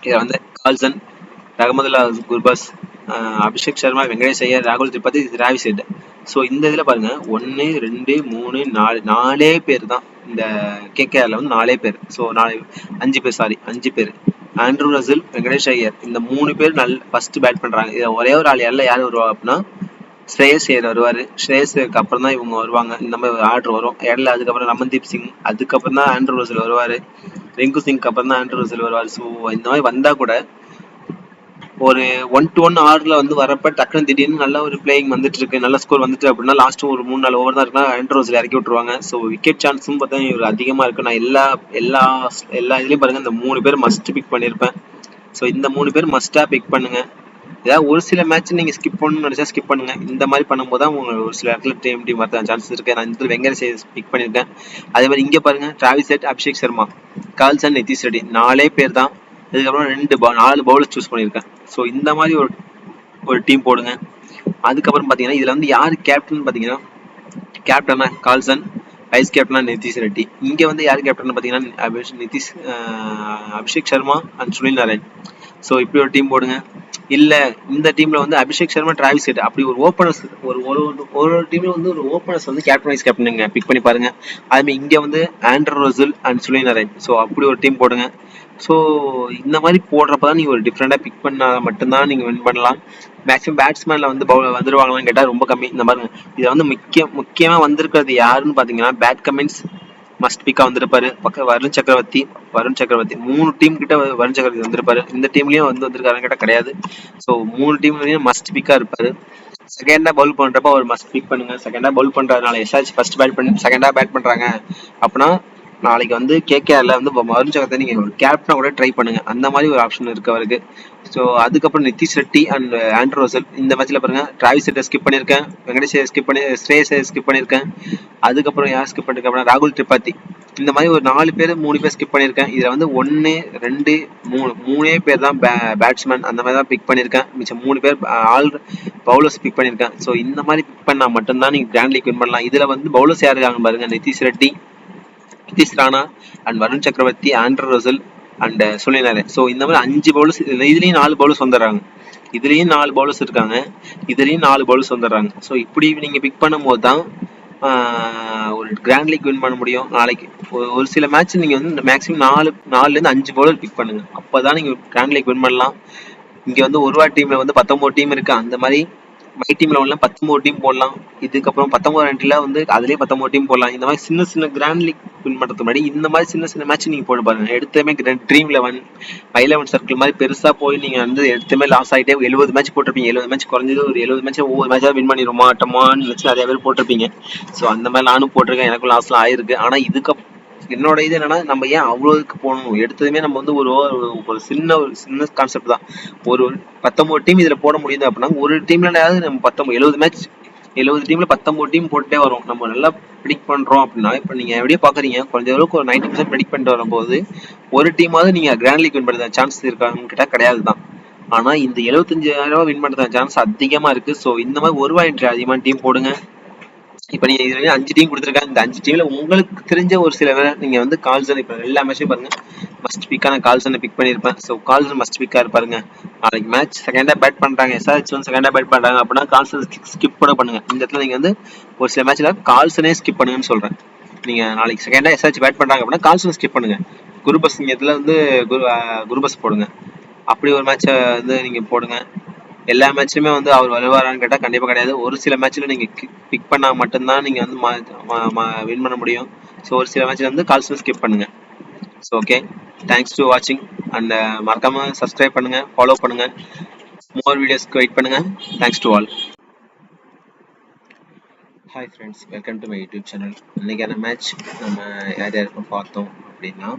இதுல வந்து கார்ல்சன், ரஹமதுல்லா குர்பஸ், அபிஷேக் சர்மா, வெங்கடேஷ் ஐயர், ராகுல் திரிபாதி, டிராவிஸ் ஹெட். ஸோ இந்த இதுல பாருங்க 1 2 3 4 4 பேர் தான் இந்த கேகேஆர்ல வந்து 4 பேர். ஸோ 5 பேர். ஆண்ட்ரூ ரசல், வெங்கடேஷ் ஐயர், இந்த 3 பேர் ஃபர்ஸ்ட் பேட் பண்றாங்க. இதுல ஒரே ஒரு ஆள் யார் வருவா அப்படின்னா ஸ்ரேயஸ் ஐயர் வருவாரு. ஸ்ரேயஸுக்கு அப்புறம் தான் இவங்க வருவாங்க. இந்த மாதிரி ஆர்டர் வரும் இடையில. அதுக்கப்புறம் ரமன்தீப் சிங், அதுக்கப்புறம் தான் ஆண்ட்ரூ ரசல் வருவாரு. ரிங்கு சிங்க்கு அப்புறம் தான் ஆண்ட்ரூ ரசல் வருவாரு. ஸோ இந்த மாதிரி வந்தா கூட ஒரு 1-1 ஆர்ல வந்து வரப்ப டக்குனு திடீர்னு நல்ல ஒரு பிளேயிங் வந்துட்டு இருக்கு, நல்ல ஸ்கோர் வந்துட்டு அப்படின்னா லாஸ்ட் ஒரு 3-4 ஓவர் தான் இருக்குன்னா ஆண்ட்ரூ ரசல் இறக்கி விட்டுருவாங்க. ஸோ விக்கெட் சான்ஸும் பார்த்தா இவர் அதிகமா இருக்கு. நான் எல்லா இதுலயும் பாருங்க இந்த 3 பேர் மஸ்ட் பிக் பண்ணியிருப்பேன். ஸோ இந்த 3 பேர் மஸ்டா பிக் பண்ணுங்க. ஏதாவது ஒரு சில மேட்ச் நீங்க ஸ்கிப் பண்ணணும்னு நினைச்சா ஸ்கிப் பண்ணுங்க. இந்த மாதிரி பண்ணும்போது தான் உங்களுக்கு ஒரு சில இடத்துல டீம் வரத சான்சஸ் இருக்கு. நான் இந்த வெங்கடேஷ் பிக் பண்ணியிருக்கேன். அதே மாதிரி இங்க பாருங்க Travis Head, Abhishek Sharma, Carlsen, Nitish Reddy 4 பேர் தான். அதுக்கப்புறம் 4 பவுலர்ஸ் சூஸ் பண்ணியிருக்கேன். ஸோ இந்த மாதிரி ஒரு டீம் போடுங்க. அதுக்கப்புறம் பாத்தீங்கன்னா இதுல வந்து யாரு கேப்டன் பாத்தீங்கன்னா, கேப்டனா கார்ல்சன், வைஸ் கேப்டனா நிதிஷ் ரெட்டி. இங்க வந்து யாரு கேப்டன் பாத்தீங்கன்னா அபிஷேக் சர்மா அண்ட் சுனில் நாராயண். ஸோ இப்படி ஒரு டீம் போடுங்க. இல்ல இந்த டீம்ல வந்து அபிஷேக் சர்மா, டிராவிஸ் ஹெட் அப்படி ஒரு ஓப்பனர்ஸ் ஒரு டீம்ல வந்து ஒரு ஓப்பனர்ஸ் வந்து கேப்டன் வைஸ் கேப்டன் பிக் பண்ணி பாருங்க. அதுமாதிரி இங்க வந்து Andrew Russell and Sunil Narayan. So அப்படி ஒரு டீம் போடுங்க. ஸோ இந்த மாதிரி போடுறப்பதான் நீங்க ஒரு டிஃப்ரெண்டா பிக் பண்ணா மட்டும்தான் நீங்க வின் பண்ணலாம். மேக்ஸிமம் பேட்ஸ்மேன்ல வந்து வந்துருவாங்களான்னு கேட்டா ரொம்ப கம்மி. இந்த மாதிரி இதுல வந்து முக்கியமா வந்திருக்கிறது யாருன்னு பாத்தீங்கன்னா பேட் கமெண்ட்ஸ் மஸ்ட் பிக்கா வந்திருப்பாரு. பக்கம் வருண் சக்கரவர்த்தி 3 டீம் கிட்ட வருண் சக்கரவர்த்தி வந்திருப்பாரு. இந்த டீம்லயும் வந்திருக்காருன்னு கேட்டா கிடையாது. ஸோ 3 டீம்லயும் மஸ்ட் பிக்கா இருப்பாரு. செகண்டா பவுல் பண்றப்ப அவர் மஸ்ட் பிக் பண்ணுங்க. செகண்டா பவுல் பண்றதுனால எஸ்ஆர்ஹெச் ஃபர்ஸ்ட் பேட் பண்ணி செகண்டா பேட் பண்றாங்க அப்படின்னா நாளைக்கு வந்து கேகேஆர்ல வந்து வருண் சக்கரவர்த்தி நீங்க ஒரு கேப்டனா கூட ட்ரை பண்ணுங்க. அந்த மாதிரி ஒரு ஆப்ஷன் இருக்கு அவருக்கு. ஸோ அதுக்கப்புறம் Nitish Reddy and Andrew Russell. இந்த மேட்ச்ல பாருங்க டிராவிஸ் ஹெட்டை ஸ்கிப் பண்ணியிருக்கேன், வெங்கடேஷ் ஸ்கிப் பண்ணி, ஸ்ரேயஸ் ஸ்கிப் பண்ணியிருக்கேன். அதுக்கப்புறம் யார் ஸ்கிப் பண்ணிருக்கேன், ராகுல் திரிபாதி. இந்த மாதிரி ஒரு 4 பேர் 3 பேர் ஸ்கிப் பண்ணியிருக்கேன். இதுல வந்து 1 2 3 பேர் தான் பேட்ஸ்மேன் அந்த மாதிரி தான் பிக் பண்ணியிருக்கேன். மிச்சம் 3 பேர் ஆல் பவுலர்ஸ் பிக் பண்ணியிருக்கேன். ஸோ இந்த மாதிரி பிக் பண்ணா மட்டும்தான் நீங்க கிராண்ட் லீக் வின் பண்ணலாம். இதுல வந்து பவுலர்ஸ் யாரு இருக்காங்க பாருங்க, நிதிஷ் ரெட்டி, நிதிஷ் ராணா அண்ட் வருண் சக்கரவர்த்தி, Andrew Russell and Sunil Narayan. So இந்த மாதிரி 5 பவுலர்ஸ். இதுலயும் 4 பவுலர்ஸ் வந்துடுறாங்க, இதுலயும் 4 பவுலர்ஸ் இருக்காங்க, இதுலயும் 4 பவுலர்ஸ் வந்துடுறாங்க. ஸோ இப்படி நீங்க பிக் பண்ணும் போது தான் ஒரு கிராண்ட் லீக் வின் பண்ண முடியும். நாளைக்கு ஒரு சில மேட்ச் நீங்க வந்து மேக்ஸிமம் 4ல இருந்து 5 பவுலர் பிக் பண்ணுங்க. அப்பதான் நீங்க கிராண்ட் லீக் வின் பண்ணலாம். இங்க வந்து ஒரு டீம்ல வந்து 19 டீம் இருக்கு. அந்த மாதிரி மை டீம் லெவலில் 19 டீம் போடலாம். இதுக்கப்புறம் 19 என்ட்ரில வந்து அதுலேயே 19 டீம் போடலாம். இந்த மாதிரி சின்ன சின்ன கிராண்ட் லீக் வின் பண்ணுறதுக்கு முன்னாடி இந்த மாதிரி சின்ன சின்ன மேட்ச் நீங்கள் போட்டு பாருங்க. எடுத்தமே ட்ரீம் 11 11 சர்க்கிள் மாதிரி பெருசாக போய் நீங்கள் வந்து எடுத்தமே லாஸ் ஆகிட்டே 70 மேட்ச் போட்டிருப்பீங்க. 70 மேட்ச் குறைஞ்சது ஒரு 70 மேட்ச் ஒவ்வொரு மேட்சாக வின் பண்ணிடுவோம் மாட்டோமான்னு வச்சு நிறைய பேர் போட்டிருப்பீங்க. ஸோ அந்த மாதிரி நானும் போட்டிருக்கேன். எனக்கும் லாஸ்லாம் ஆயிருக்கு. ஆனால் இதுக்கப்புறம் என்னோட இது என்னன்னா, நம்ம ஏன் அவ்வளோக்கு போகணும்? எடுத்ததுமே நம்ம வந்து ஒரு சின்ன கான்செப்ட் தான். ஒரு 19 டீம் இதுல போட முடியுது அப்படின்னா ஒரு டீம்லயாவது நம்ம 70 மேட்ச் 70 டீம்ல 19 டீம் போட்டே வரும். நம்ம நல்லா ப்ரிடிக்ட் பண்றோம் அப்படின்னா, இப்ப நீங்க எப்படியே பாக்குறீங்க, கொஞ்ச அளவுக்கு ஒரு 90% ப்ரிடிக்ட் பண்ணிட்டு வரும்போது ஒரு டீமாவது நீங்க கிராண்ட் லீக் வின் பண்றதா சான்ஸ் இருக்கான்னு கேட்டா கிடையாது தான். ஆனா இந்த 75,000 வின் பண்றதா சான்ஸ் அதிகமா இருக்கு. ஸோ இந்த மாதிரி ஒரு ரூபாய் என்ட்ரி அதிகமான டீம் போடுங்க. இப்ப நீங்க இதுல 5 டீம் கொடுத்துருக்காங்க. இந்த 5 டீம்ல உங்களுக்கு தெரிஞ்ச ஒரு சில பேர் நீங்க வந்து கால்சன் இப்ப எல்லா மேட்சும் பாருங்க மஸ்ட் பிக்கான கால்சனை பிக் பண்ணிருப்பேன். ஸோ கால்சன் மஸ்ட் பிக்கா இருப்பாருங்க. நாளைக்கு மேட்ச் செகண்டா பேட் பண்றாங்க, எஸ்ஆர்ஹெச் வந்து செகண்டா பேட் பண்றாங்க அப்படின்னா கால்சன் ஸ்கிப் கூட பண்ணுங்க. இந்த இடத்துல நீங்க வந்து ஒரு சில மேட்ச்ல கால்சனே ஸ்கிப் பண்ணுங்கன்னு சொல்றேன். நீங்க நாளைக்கு செகண்டா எஸ்ஆர்ஹெச் பேட் பண்றாங்க அப்படின்னா கால்சன் ஸ்கிப் பண்ணுங்க. குருபஸ் நீங்க இதுல வந்து குருபஸ் போடுங்க. அப்படி ஒரு மேட்சை வந்து நீங்க போடுங்க. எல்லா மேட்ச்லயுமே வந்து அவர் வருவாரான்னு கேட்டா கண்டிப்பா கிடையாது. ஒரு சில மேட்ச்ல நீங்க பிக் பண்ணா மட்டும்தான் நீங்க வந்து வின் பண்ண முடியும். ஸோ ஒரு சில மேட்ச்ல வந்து கால்சன் ஸ்கிப் பண்ணுங்க. ஸோ ஓகே, தேங்க்ஸ் டு வாட்சிங் அண்ட் மறக்காம சப்ஸ்கிரைப் பண்ணுங்க, ஃபாலோ பண்ணுங்க, மோர் வீடியோஸ்க்கு வெயிட் பண்ணுங்க. Thanks to all. Hi friends, welcome to my YouTube channel. இன்னைக்கான மேட்ச் நம்ம யார் யாருக்கும் பார்த்தோம் அப்படின்னா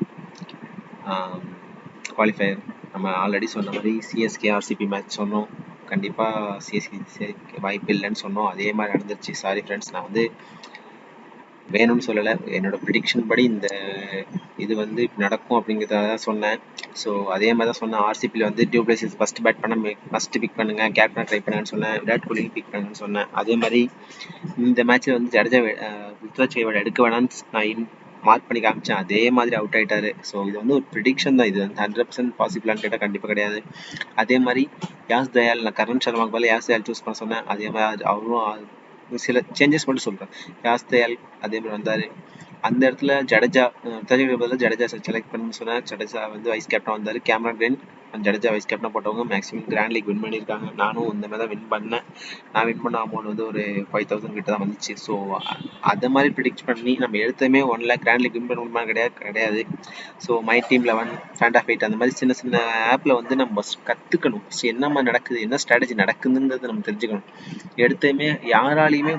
குவாலிஃபயர் நம்ம ஆல்ரெடி சொன்ன மாதிரி சிஎஸ்கே ஆர்சிபி மேட்ச் சொன்னோம். கண்டிப்பாக சிஎஸ்கே வாய்ப்பு இல்லைன்னு சொன்னோம். அதே மாதிரி நடந்துருச்சு. சாரி ஃப்ரெண்ட்ஸ், நான் வந்து வேணும்னு சொல்லலை. என்னோட ப்ரிடிக்ஷன் படி இந்த இது வந்து நடக்கும் அப்படிங்கிறத தான் சொன்னேன். ஸோ அதே மாதிரி தான் சொன்னேன். ஆர்சிபியில் வந்து டியூப்ளேசிஸ் ஃபஸ்ட் பேட் பண்ண ஃபஸ்ட்டு பிக் பண்ணுங்க, கேப்டனை ட்ரை பண்ணுங்கன்னு சொன்னேன். விராட் கோலி பிக் பண்ணுங்கன்னு சொன்னேன். அதே மாதிரி இந்த மேட்ச்சில் வந்து ஜடேஜா ருத்ராஜ் கைவாட் எடுக்க வேணான்னு நான் மார்க் பண்ணி காமிச்சேன். அதே மாதிரி அவுட் ஆகிட்டாரு. ஸோ இது வந்து ஒரு ப்ரிடிக்ஷன் தான். இது வந்து 100% பாசிபிளான்னு கேட்டால் கண்டிப்பாக கிடையாது. அதே மாதிரி யாஸ் தயால், நான் கரண் சர்மாக்கு பதில் யாஸ் தயால் சூஸ் பண்ண சொன்னேன். அதே மாதிரி அவரும் சில சேஞ்சஸ் மட்டும் சொல்கிறேன். யாஸ் தயால் அதே மாதிரி வந்தார். அந்த இடத்துல ஜடேஜா பதில் ஜடேஜா செலக்ட் பண்ணி சொன்னேன். ஜடேஜா வந்து வைஸ் கேப்டன் வந்தார். Camera green Jadeja vice captain போட்டவங்க மேக்ஸிமம் கிராண்ட் லீக் வின் பண்ணியிருக்காங்க. நானும் இந்த மாதிரி தான் வின் பண்ணேன். நான் வின் பண்ண அமௌண்ட் வந்து ஒரு 5,000 கிட்ட தான் வந்துச்சு. ஸோ அதை மாதிரி ப்ரிடிக்ட் பண்ணி நம்ம எடுத்தமே 1 lakh கிராண்ட் லீக் வின் பண்ண கிடையாது. ஸோ மை டீம் 11 ஃபேண்டாஃபைட் அந்த மாதிரி சின்ன சின்ன ஆப்பில் வந்து நம்ம கற்றுக்கணும். என்ன மாதிரி நடக்குது, என்ன ஸ்ட்ராட்டஜி நடக்குதுங்கிறது நம்ம தெரிஞ்சுக்கணும். எடுத்தமே யாராலையுமே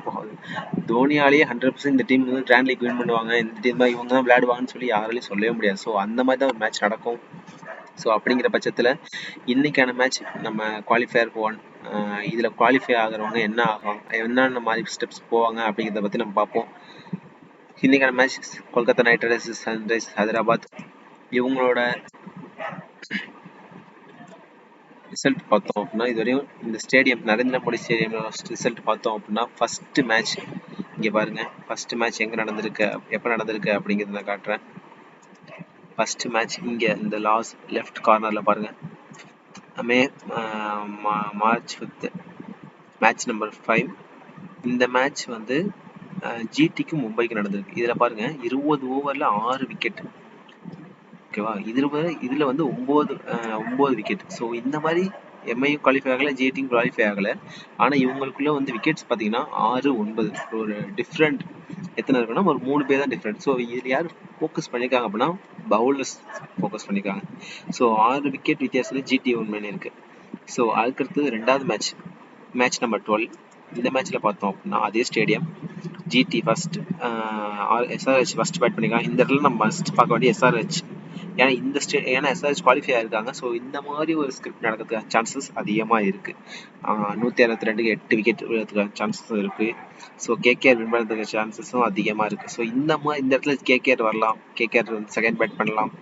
தோனியாலேயே 100% இந்த டீம் வந்து கிராண்ட் லீக் வின் பண்ணுவாங்க, இந்த டீம் தான் இவங்க தான் விளையாடுவாங்கன்னு சொல்லி யாராலையும் சொல்லவே முடியாது. ஸோ அந்த மாதிரி தான் ஒரு மேட்ச் நடக்கும். ஸோ அப்படிங்கிற பட்சத்தில் இன்னைக்கான மேட்ச் நம்ம குவாலிஃபயர் 1 இதில் குவாலிஃபை ஆகிறவங்க என்ன ஆகும், என்னென்ன மாதிரி ஸ்டெப்ஸ் போவாங்க அப்படிங்கிறத பற்றி நம்ம பார்ப்போம். இன்னைக்கான match Kolkata night Riders sunrise Hyderabad. இவங்களோட ரிசல்ட் பார்த்தோம் அப்படின்னா இதுவரையும் இந்த stadium Narendra Modi stadium result பார்த்தோம் அப்படின்னா ஃபர்ஸ்ட் மேட்ச் இங்கே பாருங்க. ஃபர்ஸ்ட் மேட்ச் எங்கே நடந்திருக்கு, எப்போ நடந்திருக்கு அப்படிங்கிறத நான் காட்டுறேன். ஃபர்ஸ்ட் மேட்ச் இங்கே இந்த லெஃப்ட் கார்னரில் பாருங்க. March 5 match number 5. இந்த மேட்ச் வந்து ஜிடிக்கு மும்பைக்கு நடந்திருக்கு. இதில் பாருங்க 20 ஓவரில் 6 விக்கெட். ஓகேவா, இதில் வந்து 9 விக்கெட். ஸோ இந்த மாதிரி எம்ஐயும் குவாலிஃபை ஆகலை, ஜிடியும் குவாலிஃபை ஆகலை. ஆனால் இவங்களுக்குள்ள வந்து விக்கெட்ஸ் பார்த்தீங்கன்னா 6, 9 ஒரு டிஃப்ரெண்ட் எத்தனை இருக்குன்னா ஒரு 3 பேர் தான் டிஃப்ரெண்ட். ஸோ இதில் யார் ஃபோக்கஸ் பண்ணியிருக்காங்க அப்படின்னா பவுலர்ஸ் ஃபோக்கஸ் பண்ணியிருக்காங்க. ஸோ 6 விக்கெட் வித்தியாசத்தில் ஜிடி வின் பண்ணியிருக்கு. ஸோ அதுக்கடுத்தது ரெண்டாவது மேட்ச் நம்பர் 12. இந்த மேட்ச்சில் பார்த்தோம் அப்படின்னா அதே stadium GT first SRH first bat பண்ணியிருக்காங்க. இந்த இடத்துல நம்ம ஃபர்ஸ்ட் பார்க்க வேண்டிய எஸ்ஆர்ஹெச். ஏன்னா எஸ்ஆர்ஹெச் குவாலிஃபை ஆயிருக்காங்க. ஸோ இந்த மாதிரி ஒரு ஸ்கிரிப்ட் நடக்கிறதுக்கு சான்சஸ் அதிகமாக இருக்கு. 162க்கு 8 விக்கெட் விழுறதுக்கு சான்சஸ் இருக்கு. ஸோ கேகேஆர் வின் பண்ணுறதுக்கு சான்சஸும் அதிகமாக இருக்கு. ஸோ இந்த இடத்துல கேகேஆர் வரலாம், கேகேஆர் செகண்ட் பேட் பண்ணலாம்.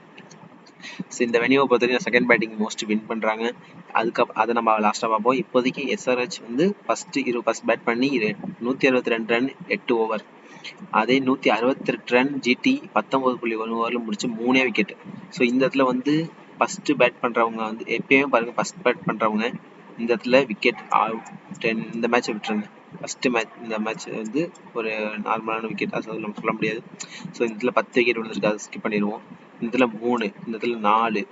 ஸோ இந்த வெனியூவை பொறுத்தவரைக்கும் செகண்ட் பேட்டிங் மோஸ்ட் வின் பண்ணுறாங்க. அதை நம்ம லாஸ்ட்டாக பார்ப்போம். இப்போதைக்கு எஸ்ஆர்ஹெச் வந்து ஃபர்ஸ்ட் பேட் பண்ணி 162 ரன் 8 ஓவர். அதே 168 ரன் ஜிடி 19.1 ஓவரில் முடிச்சு 3 விக்கெட். ஸோ இந்த இடத்துல வந்து ஃபர்ஸ்ட் பேட் பண்ணுறவங்க வந்து எப்பயுமே பாருங்க, ஃபர்ஸ்ட் பேட் பண்ணுறவங்க இந்த இடத்துல விக்கெட் 10 இந்த மேட்சை விட்டுருங்க. ஃபர்ஸ்ட் மேட்ச் இந்த மேட்ச் வந்து ஒரு நார்மலான விக்கெட், அது நம்ம சொல்ல முடியாது. ஸோ இந்த இடத்துல 10 விக்கெட் விழுந்திருக்கு, அதை ஸ்கிப் பண்ணிடுவோம். இந்த இடத்துல 3, இந்த இடத்துல 4,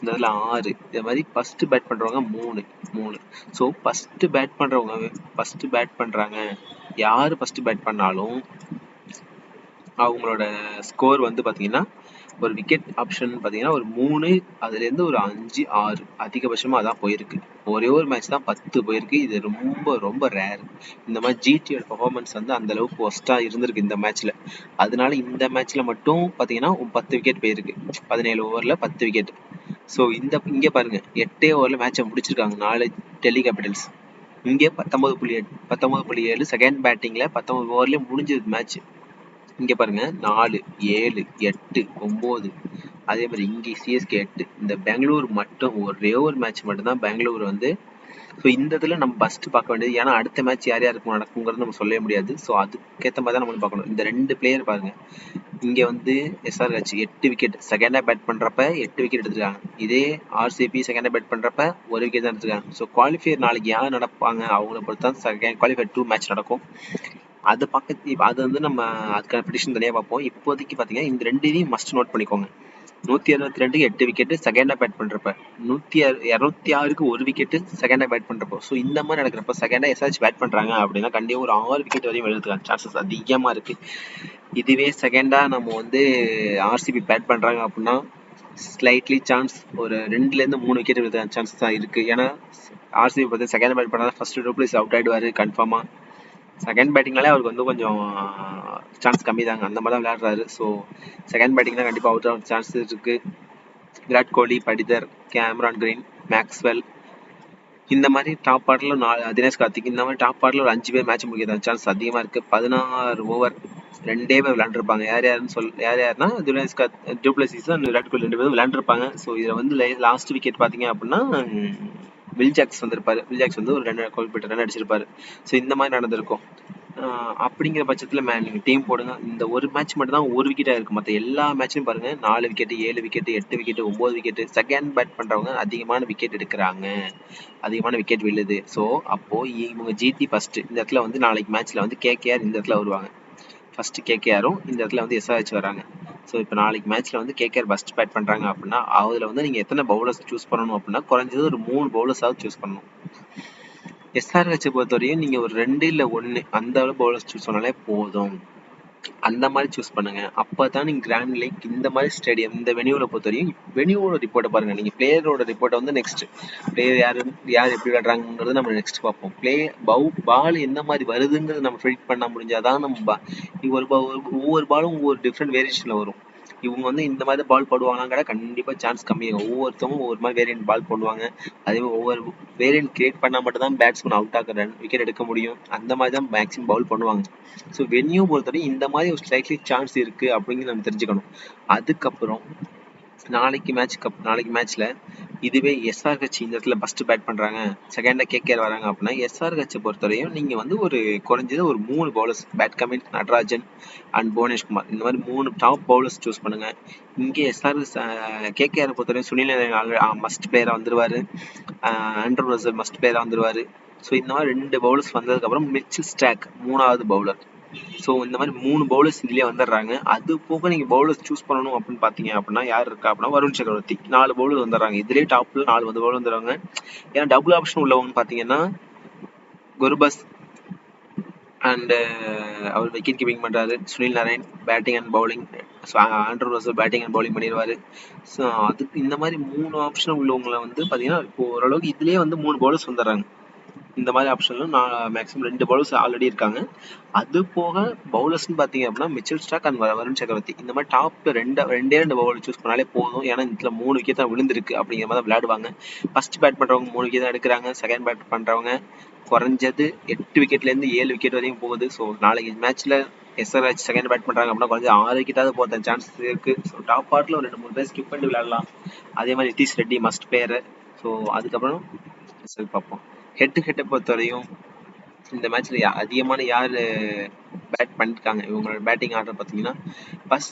இந்த இடத்துல 6. இதே மாதிரி ஃபர்ஸ்ட் பேட் பண்றவங்க 3. ஸோ ஃபர்ஸ்ட் பேட் பண்றாங்க. யாரு ஃபர்ஸ்ட் பேட் பண்ணாலும் அவங்களோட ஸ்கோர் வந்து பாத்தீங்கன்னா ஒரு விக்கெட் ஆப்ஷன் பாத்தீங்கன்னா ஒரு 3, அதுல இருந்து ஒரு 5, 6 அதிகபட்சமா அதான் போயிருக்கு. ஒரே ஒரு மேட்ச் தான் 10 போயிருக்கு. இது ரொம்ப ரொம்ப ரேர். இந்த மாதிரி ஜிடியோட பெர்ஃபார்மன்ஸ் வந்து அந்த அளவுக்கு ஒஸ்டா இருந்திருக்கு இந்த மேட்ச்ல. அதனால இந்த மேட்ச்ல மட்டும் பாத்தீங்கன்னா 10 விக்கெட் போயிருக்கு. 17 ஓவர்ல 10 விக்கெட். ஸோ இங்க பாருங்க 8 ஓவர்ல மேட்சை முடிச்சிருக்காங்க 4 டெல்லி கேபிட்டல்ஸ். இங்கே 19.7 செகண்ட் பேட்டிங்ல 19 ஓவர்லயே முடிஞ்சது மேட்ச். இங்க பாருங்க 4, 7, 8, 9. அதே மாதிரி இங்க சிஎஸ்கே 8. இந்த பெங்களூர் மட்டும் ஒரே ஒரு மேட்ச் மட்டும் தான் பெங்களூர் வந்து. ஸோ இந்த இதுல நம்ம ஃபர்ஸ்ட் பார்க்க வேண்டியது, ஏன்னா அடுத்த மேட்ச் யார் யாருக்கு நடக்குங்கிறது நம்ம சொல்லவே முடியாது. ஸோ அதுக்கேற்ற மாதிரி தான் நம்ம பார்க்கணும். இந்த 2 பிளேயர் பாருங்க. இங்க வந்து எஸ்ஆர்ஹெச் 8 விக்கெட் செகண்டா பேட் பண்றப்ப 8 விக்கெட் எடுத்துருக்காங்க. இதே ஆர்சிபி செகண்டா பேட் பண்றப்ப 1 விக்கெட் தான் எடுத்துருக்காங்க. ஸோ குவாலிஃபயர் நாளைக்கு யார் நடப்பாங்க அவங்கள பொறுத்து தான் செகண்ட் குவாலிஃபயர் 2 மேட்ச் நடக்கும். அது வந்து நம்ம அதுக்கான ப்ரெடிக்ஷன் தனியாக பார்ப்போம். இப்போதைக்கு பார்த்தீங்கன்னா இந்த 2 இதையும் மஸ்ட் நோட் பண்ணிக்கோங்க. 162க்கு 8 விக்கெட் செகண்டா பேட் பண்றப்ப, 206க்கு 1 விக்கெட் செகண்டா பேட் பண்றப்போ. ஸோ இந்த மாதிரி நடக்கிறப்ப செகண்டா எஸ்ஆர்ஹெச் பேட் பண்றாங்க அப்படின்னா கண்டிப்பா ஒரு 6 விக்கெட் வரையும் எழுதுறதுக்கான சான்சஸ் அதிகமா இருக்கு. இதுவே செகண்டா நம்ம வந்து ஆர்சிபி பேட் பண்றாங்க அப்படின்னா ஸ்லைட்லி சான்ஸ் ஒரு 2ல இருந்து 3 விக்கெட் எழுதுறதுக்கான சான்சஸ் தான் இருக்கு. ஏன்னா ஆர்சிபி பார்த்து செகண்ட் பேட் பண்ணா ஃபர்ஸ்ட் டூப்ளிஸ் அவுட் ஆயிடுவாரு கன்ஃபார்மா. செகண்ட் பேட்டிங்னாலே அவருக்கு வந்து கொஞ்சம் சான்ஸ் கம்மி தாங்க. அந்த மாதிரி தான் விளையாடுறாரு. ஸோ செகண்ட் பேட்டிங்னா கண்டிப்பாக அவுட் ஆக சான்ஸ் இருக்கு. விராட் கோலி, படிதர், கேமரான் கிரீன், மேக்ஸ்வெல், இந்த மாதிரி டாப் ஆர்டர்ல தினேஷ் கார்த்திக், இந்த மாதிரி டாப் ஆர்டர்ல ஒரு 5 பேர் மேட்ச் முடிக்கிற சான்ஸ் அதிகமா இருக்கு. 16 ஓவர் 2 பேர் விளையாண்டுருப்பாங்க. யாருன்னா தினேஷ் கார்த்திக், டூப்ளசிஸ், விராட் கோலி 2 பேரும் விளையாண்டுருப்பாங்க. ஸோ இதுல வந்து லாஸ்ட் விக்கெட் பாத்தீங்க அப்படின்னா வில் ஜாக்ஸ் வந்திருப்பாரு. வில் ஜாக்ஸ் வந்து ஒரு 2 குறிப்பிட்ட ரன் அடிச்சிருப்பாரு. ஸோ இந்த மாதிரி நடந்திருக்கும். அப்படிங்கிற பட்சத்துல நீங்க டீம் போடுங்க. இந்த ஒரு மேட்ச் மட்டும் தான் 1 விக்கெட்டா இருக்கு. மற்ற எல்லா மேட்சும் பாருங்க 4 wicket, 7 wicket, 8 wicket, 9 wicket. Second bat பண்றவங்க அதிகமான விக்கெட் எடுக்கிறாங்க, அதிகமான விக்கெட் விழுது. ஸோ அப்போ இவங்க ஜிடி ஃபர்ஸ்ட் இந்த இடத்துல வந்து நாளைக்கு மேட்ச்ல வந்து கேகேஆர் இந்த இடத்துல வருவாங்க. ஃபர்ஸ்ட் கேகேஆரும் இந்த இடத்துல வந்து எஸ்ஆர்ஹெச் வராங்க. ஸோ இப்போ நாளைக்கு மேட்ச்ல வந்து கேகேஆர் ஃபர்ஸ்ட் பேட் பண்றாங்க அப்படின்னா அதுல வந்து நீங்க எத்தனை பவுலர்ஸ் சூஸ் பண்ணணும் அப்படின்னா குறைஞ்சது ஒரு 3 பவுலர்ஸாவது சூஸ் பண்ணணும். எஸ்ஆர்ஹெச் பொறுத்தவரையும் நீங்க ஒரு 2 இல்ல 1 அந்த அளவு பவுலர்ஸ் சூஸ் பண்ணாலே போதும். அந்த மாதிரி சூஸ் பண்ணுங்க. அப்பதான் நீங்க கிராண்ட் லீக் இந்த மாதிரி ஸ்டேடியம் இந்த வெனியூல பொறுத்தவரையும் வெனியூவோட ரிப்போர்ட்டை பாருங்க. நீங்க பிளேயரோட ரிப்போர்ட்டை வந்து நெக்ஸ்ட் பிளேயர் யார் எப்படி விளையாடுறாங்கிறது நம்ம நெக்ஸ்ட் பார்ப்போம். பால் எந்த மாதிரி வருதுங்கிறது நம்ம ப்ரெடிக்ட் பண்ண முடிஞ்சாதான் நம்ம ஒவ்வொரு பாலும் ஒவ்வொரு டிஃப்ரெண்ட் வேரியேஷன்ல வரும். இவங்க வந்து இந்த மாதிரி பால் போடுவாங்கன்னா கண்டிப்பா சான்ஸ் கம்மியாகும். ஒவ்வொருத்தவங்க ஒவ்வொரு மாதிரி வேரியன்ட் பால் போடுவாங்க. அதே மாதிரி ஒவ்வொரு வேரியன்ட் கிரியேட் பண்ணா மட்டும் தான் பேட்ஸ்மேன் அவுட் ஆக விக்கெட் எடுக்க முடியும். அந்த மாதிரி தான் மேக்ஸிமம் பவுல் பண்ணுவாங்க. ஸோ வென்யூ பொறுத்தவரை இந்த மாதிரி ஒரு ஸ்லைட்லி சான்ஸ் இருக்கு அப்படிங்கிறது நம்ம தெரிஞ்சுக்கணும். அதுக்கப்புறம் நாளைக்கு மேட்ச்ல இதுவே எஸ்ஆர்ஹெச் இந்த இடத்துல ஃபர்ஸ்ட் பேட் பண்றாங்க, செகண்டா கேகேஆர் வராங்க அப்படின்னா எஸ்ஆர்ஹெச் பொறுத்தவரையும் நீங்க வந்து ஒரு குறைஞ்சது ஒரு 3 bowlers Pat Cummins, Natarajan and Bhuvanesh Kumar, இந்த மாதிரி 3 டாப் பவுலர்ஸ் சூஸ் பண்ணுங்க. இங்கே கேகேஆர் பொறுத்தவரையும் சுனில் மஸ்ட் பிளேயரா வந்துருவாரு, ஆண்ட்ரூ ரசல் மஸ்ட் பிளேயரா வந்துருவாரு. ஸோ இந்த மாதிரி 2 பவுலர்ஸ் வந்ததுக்கு அப்புறம் மிச்சல் ஸ்டாக் 3வது பவுலர். ஸோ இந்த மாதிரி 3 பவுலர்ஸ் இதுலயே வந்துடுறாங்க. அது போக நீங்க பவுலர்ஸ் சூஸ் பண்ணணும் அப்படின்னு பாத்தீங்க அப்படின்னா யார் இருக்கா அப்படின்னா வருண் சக்கரவர்த்தி 4 பவுலர் வந்துடுறாங்க. இதுலயே டாப்ல 4 பவுலர் வந்துடுறாங்க. ஏன்னா டபுள் ஆப்ஷன் உள்ளவங்க பாத்தீங்கன்னா குர்பஸ் அண்ட் அவர் விக்கெட் கீப்பிங் பண்றாரு. Sunil Narine batting and bowling, Andre Russell batting and bowling பண்ணிடுவாரு. ஸோ அதுக்கு இந்த மாதிரி 3 ஆப்ஷன் உள்ளவங்களை வந்து பாத்தீங்கன்னா இப்போ ஓரளவுக்கு இதுலயே வந்து 3 பவுலர்ஸ் வந்துடுறாங்க. இந்த மாதிரி ஆப்ஷன்ல மேக்ஸிமம் 2 பவுலர்ஸ் ஆல்ரெடி இருக்காங்க. அது போக பவுலர்ஸ்னு பாத்தீங்க அப்படின்னா மிச்சல் ஸ்டாக் அண்ட் வருண் சக்கரவர்த்தி, இந்த மாதிரி டாப்ல ரெண்டே 2 பவுலர் சூஸ் பண்ணாலே போதும். ஏன்னா இதுல 3 விக்கெட் தான் விழுந்திருக்கு அப்படிங்கிற மாதிரி விளையாடுவாங்க. ஃபர்ஸ்ட் பேட் பண்றவங்க 3 விக்கெட் தான் எடுக்கிறாங்க. செகண்ட் பேட் பண்றவங்க குறைஞ்சது 8 விக்கெட்ல இருந்து 7 விக்கெட் வரையும் போகுது. ஸோ நாளைக்கு மேட்ச்ல எஸ்ஆர்ஹெச் செகண்ட் பேட் பண்றாங்க அப்படின்னா குறைஞ்சது 6 விக்கெட்டாவது போகிற சான்சஸ் இருக்கு. ஸோ டாப் ஆர்ட்ல ஒரு 2-3 பேர் ஸ்கிப் பண்ணி விளையாடலாம். அதே மாதிரி Nitish Reddy must player. So அதுக்கப்புறம் பார்ப்போம். ஹெட் டு ஹெட்டை பொறுத்தவரையும் இந்த மேட்ச்ல அதிகமான யார் பேட் பண்ணிருக்காங்க இவங்களோட பேட்டிங் ஆர்டர் பார்த்தீங்கன்னா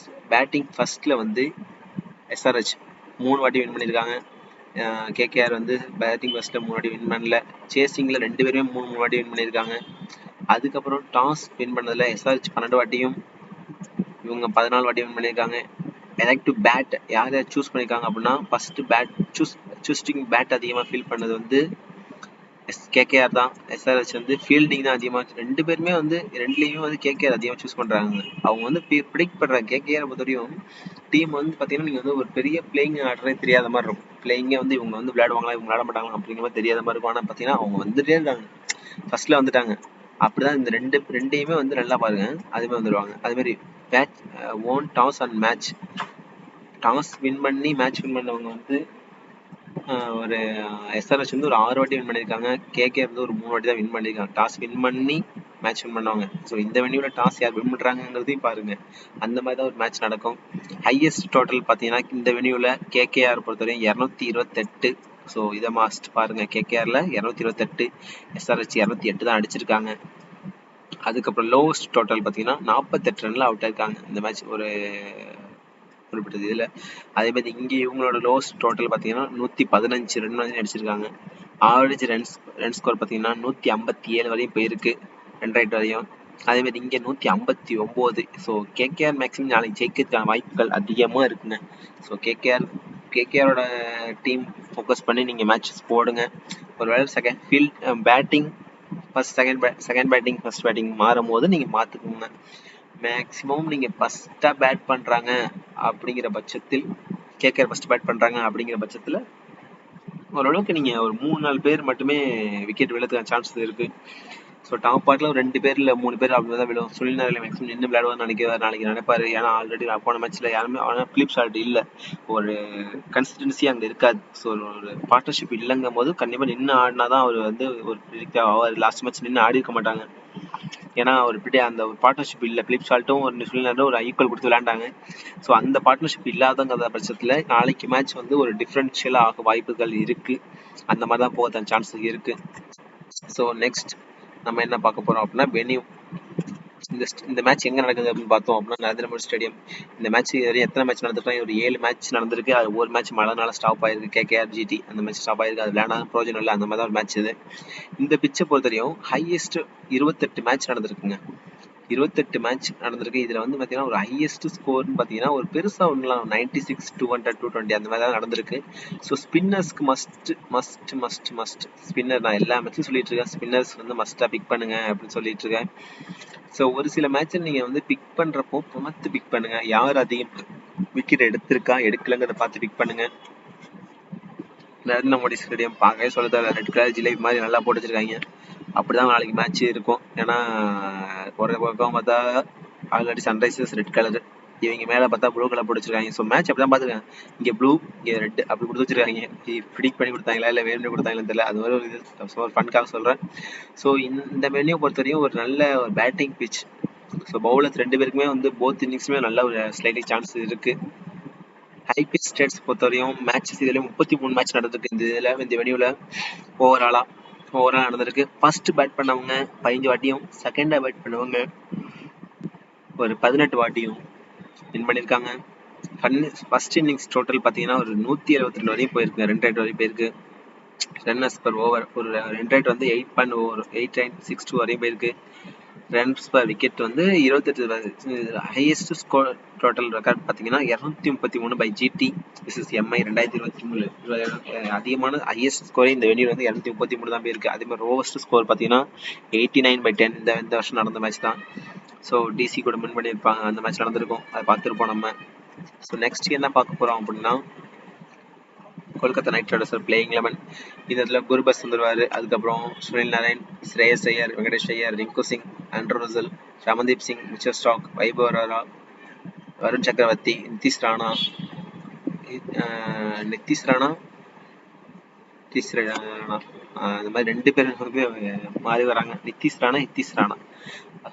ஃபர்ஸ்ட்ல வந்து எஸ்ஆர்ஹெச் 3 வாட்டி வின் பண்ணியிருக்காங்க. கேகேஆர் வந்து பேட்டிங் ஃபர்ஸ்ட்ல 3 வாட்டி வின் பண்ணல. சேசிங்ல 2 பேருமே 3 வாட்டி வின் பண்ணியிருக்காங்க. அதுக்கப்புறம் டாஸ் வின் பண்ணதுல எஸ்ஆர்ஹெச் 12 வாட்டியும் இவங்க 14 வாட்டி வின் பண்ணியிருக்காங்க. எலக்ட் டு பேட் யார் யார் சூஸ் பண்ணியிருக்காங்க அப்படின்னா ஃபர்ஸ்ட் பேட் சூஸ்டிங் பேட் அதிகமாக ஃபீல் பண்ணது வந்து கேகேஆர் தான். எஸ்ஆர்ஹெச் வந்து ஃபீல்டிங் தான் அதிகமாக. ரெண்டு பேருமே வந்து ரெண்டுலேயுமே வந்து கேகேஆர் அதிகமாக சூஸ் பண்ணுறாங்க. அவங்க வந்து ப்ரிடிக்ட் பண்ணுறாங்க. கேகேஆர் பொறுத்தவரையும் டீம் வந்து பார்த்தீங்கன்னா நீங்கள் வந்து ஒரு பெரிய பிளேயிங் ஆடுறதே தெரியாத மாதிரி இருக்கும். பிளேயிங்கே வந்து இவங்க வந்து விளையாடுவாங்களா இவங்க விளையாட மாட்டாங்களா அப்படிங்கிற மாதிரி தெரியாத மாதிரி இருக்கும். ஆனால் பார்த்தீங்கன்னா அவங்க வந்துட்டே இருக்காங்க, ஃபர்ஸ்ட்ல வந்துட்டாங்க. அப்படிதான் இந்த ரெண்டையுமே வந்து நல்லா பாருங்க, அதுமே வந்துடுவாங்க. அது மாதிரி match own toss and match. Toss win பண்ணி மேட்ச் வின் பண்ணவங்க வந்து ஒரு எஸ்ஆர்ஹெச் வந்து ஒரு 6 வாட்டி வின் பண்ணியிருக்காங்க. கேகே வந்து ஒரு 3 வாட்டி தான் வின் பண்ணியிருக்காங்க. டாஸ் வின் பண்ணி மேட்ச் வின் பண்ணவங்க. ஸோ இந்த வென்யூவில் டாஸ் யார் வின் பண்ணுறாங்கிறதையும் பாருங்க. அந்த மாதிரி தான் ஒரு மேட்ச் நடக்கும். ஹையஸ்ட் டோட்டல் பார்த்தீங்கன்னா இந்த வென்யூவில் கேகேஆர் பொறுத்தவரையும் 228. ஸோ இதை மாஸ்ட் பாருங்க. கேகேஆரில் 228, எஸ்ஆர்ஹெச் 208 தான் அடிச்சிருக்காங்க. அதுக்கப்புறம் லோவஸ்ட் டோட்டல் பார்த்தீங்கன்னா 48 ரன்ல அவுட் ஆயிருக்காங்க இந்த மேட்ச் ஒரு குறிப்பிட்டது இதில். அதே மாதிரி இங்கே இவங்களோட லோவஸ்ட் டோட்டல் பார்த்தீங்கன்னா 115 ரன் வரையும் அடிச்சிருக்காங்க. ஆவரேஜ் ரன் ஸ்கோர் பார்த்தீங்கன்னா 157 வரையும் போயிருக்கு, 2 ரைட் வரையும். அதே மாதிரி இங்கே 159. ஸோ கேகேஆர் மேக்ஸிமம் நாளைக்கு ஜெயிக்கிறதுக்கான வாய்ப்புகள் அதிகமாக இருக்குங்க. ஸோ கேகேஆரோட டீம் ஃபோக்கஸ் பண்ணி நீங்கள் மேட்சஸ் போடுங்க. ஒருவேளை batting first second batting first batting மாறும் போது நீங்கள் மாற்றிக்கோங்க. மேக்ஸிமம் நீங்கள் ஃபஸ்ட்டாக பேட் பண்ணுறாங்க அப்படிங்கிற பட்சத்தில் கேகேஆர் ஃபஸ்ட் பேட் பண்ணுறாங்க அப்படிங்கிற பட்சத்தில் ஓரளவுக்கு நீங்கள் ஒரு 3-4 பேர் மட்டுமே விக்கெட் விழுறதுக்கான சான்சஸ் இருக்குது. ஸோ டாப் பார்ட்டில் ஒரு 2 பேர் இல்லை 3 பேர் அப்படி தான் விழும். சுனில் நாராயண் மேக்ஸிமம் நின்று விளையாடுவான்னு நினைக்கிறார், நாளைக்கு நினைப்பாரு. ஏன்னா ஆல்ரெடி போன மேட்ச்சில் யாருமே ஆனால் பிலிப் சால்ட் இல்லை, ஒரு கன்சிஸ்டன்சி அங்கே இருக்காது. ஸோ ஒரு பார்ட்னர்ஷிப் இல்லைங்கும் போது கண்டிப்பாக நின்று ஆடினா தான் அவர் வந்து ஒரு ப்ரிடிக்ட் ஆவார். லாஸ்ட் மேட்ச் நின்று ஆடி இருக்க மாட்டாங்க. ஏன்னா ஒரு அந்த ஒரு பார்ட்னர்ஷிப் இல்லை. பிலிப் சால்ட்டும் ஒரு சுனில் ஒரு ஈக்குவல் கொடுத்து விளையாண்டாங்க. ஸோ அந்த பார்ட்னர்ஷிப் இல்லாதங்கிற பட்சத்தில் நாளைக்கு மேட்ச் வந்து ஒரு டிஃப்ரென்ஷியலாக ஆக வாய்ப்புகள் இருக்கு. அந்த மாதிரி தான் போக சான்சஸ் இருக்கு. ஸோ நெக்ஸ்ட் நம்ம என்ன பார்க்க போறோம் அப்படின்னா வென்யூ. இந்த மேட்ச் எங்க நடக்குது அப்படின்னு பார்த்தோம் அப்படின்னா நரேந்திர மோடி ஸ்டேடியம். இந்த மேட்ச் எத்தனை மேட்ச் நடந்திருக்கோம், ஒரு 7 மேட்ச் நடந்திருக்கு. அது ஒரு மேட்ச் மழைனால ஸ்டாப் ஆயிருக்கு, கேகேஆர் ஜிடி அந்த மேட்ச் ஸ்டாப் ஆயிருக்கு. அது விளையாட பிரோஜனம் இல்லை, அந்த மாதிரி தான் ஒரு மேட்ச் இது. இந்த பிச்சை பொறுத்தவரையும் ஹையஸ்ட் 28 மேட்ச் நடந்திருக்குங்க. 28 மேட்ச் நடந்திருக்கு. இதுல வந்து பாத்தீங்கன்னா ஒரு ஹையஸ்ட் ஸ்கோர்னு பாத்தீங்கன்னா ஒரு பெருசா ஒண்ணுலாம் 96, 200, 220 அந்த மாதிரி தான் நடந்திருக்கு. ஸோ ஸ்பின்னர்ஸ்க்கு மஸ்ட் ஸ்பின்னர் நான் எல்லா மேட்சும் சொல்லிட்டு இருக்கேன். ஸ்பின்னர்ஸ் வந்து மஸ்டா பிக் பண்ணுங்க அப்படின்னு சொல்லிட்டு இருக்கேன். ஸோ ஒரு சில மேட்ச்ல நீங்க வந்து பிக் பண்றப்போ பார்த்து பிக் பண்ணுங்க. யார் அதிகம் விக்கெட் எடுத்திருக்கா எடுக்கலங்கிறத பார்த்து பிக் பண்ணுங்க. நரேந்திர மோடி ஸ்டேடியம் பார்க்கவே சொல்லுது, ரெட் கலர் ஜிலேபி மாதிரி நல்லா போட்டு வச்சிருக்காங்க. அப்படிதான் நாளைக்கு மேட்ச் இருக்கும். ஏன்னா ஒரு பக்கம் பார்த்தா ஆல்ரெடி சன்ரைசர்ஸ் ரெட் கலர், இவங்க மேல பார்த்தா ப்ளூ கலர் போட்டு வச்சிருக்காங்க. ஸோ மேட்ச் அப்படிதான் பார்த்துருக்காங்க. இங்கே ப்ளூ இங்கே ரெட் அப்படி கொடுத்து வச்சிருக்காங்க. ப்ரிடிக்ட் பண்ணி கொடுத்தாங்களா இல்லை வேணும்னு கொடுத்தாங்களான்னு தெரியல. அது மாதிரி ஒரு இது ஒரு ஃபன்காக சொல்றேன். ஸோ இந்த மெனியை பொறுத்தவரையும் ஒரு நல்ல ஒரு பேட்டிங் பிச். ஸோ பவுலர்ஸ் 2 பேருக்குமே வந்து போத் இன்னிங்ஸுமே நல்ல ஒரு ஸ்லைட்லி சான்ஸ் இருக்கு. ஹை பிச் ஸ்டேட்ஸ் பொறுத்தவரையும் மேட்சஸ் இதுல 33 மேட்ச் நடந்திருக்கு. இந்த வென்யூல ஓவராலா நடந்திருக்கு. ஃபர்ஸ்ட் பேட் பண்ணவங்க 15 வாட்டியும், செகண்டா பேட் பண்ணவங்க ஒரு 18 வாட்டியும் வின் பண்ணியிருக்காங்க. ஃபர்ஸ்ட் இன்னிங்ஸ் டோட்டல் பார்த்தீங்கன்னா ஒரு 172 வரையும் போயிருக்கு, 2 ரைட் வரையும் போயிருக்கு. ரன்னர்ஸ் பர் ஓவர் ஒரு 2 ரைட் வந்து 8.62 வரையும் போயிருக்கு. ரன்ஸ் பர் விக்கெட் வந்து 28. ஹையஸ்ட் ஸ்கோர் டோட்டல் ரெக்கார்ட் பார்த்தீங்கன்னா 233 பை ஜிடி விசஸ் எம்ஐ 2023. அதிகமான ஹையஸ்ட் ஸ்கோரே இந்த வென்யூ வந்து 233 தான் போயிருக்கு. அதே மாதிரி லோவஸ்ட் ஸ்கோர் பார்த்தீங்கன்னா 89/10 இந்த வருஷம் நடந்த மேட்ச் தான். ஸோ டிசி கூட வின் பண்ணியிருப்பாங்க, அந்த மேட்ச் நடந்திருக்கும், அதை பார்த்துருப்போம் நம்ம. ஸோ நெக்ஸ்ட் என்ன பார்க்க போகிறோம் அப்படின்னா கொல்கத்தா நைட் ரைடர்ஸ் பிளேயிங் 11. இந்த இடத்துல குர்பஸ் வந்துருவாரு. அதுக்கப்புறம் Sunil Narine, Shreyas Iyer, Venkatesh Iyer, Rinku Singh, Andre Russell, Ramandeep Singh, Mitchell Starc, Vaibhav Arora, Varun Chakravarthy, Nitish Rana இந்த மாதிரி 2 பேர் மாறி வராங்க. நிதிஷ் ராணா.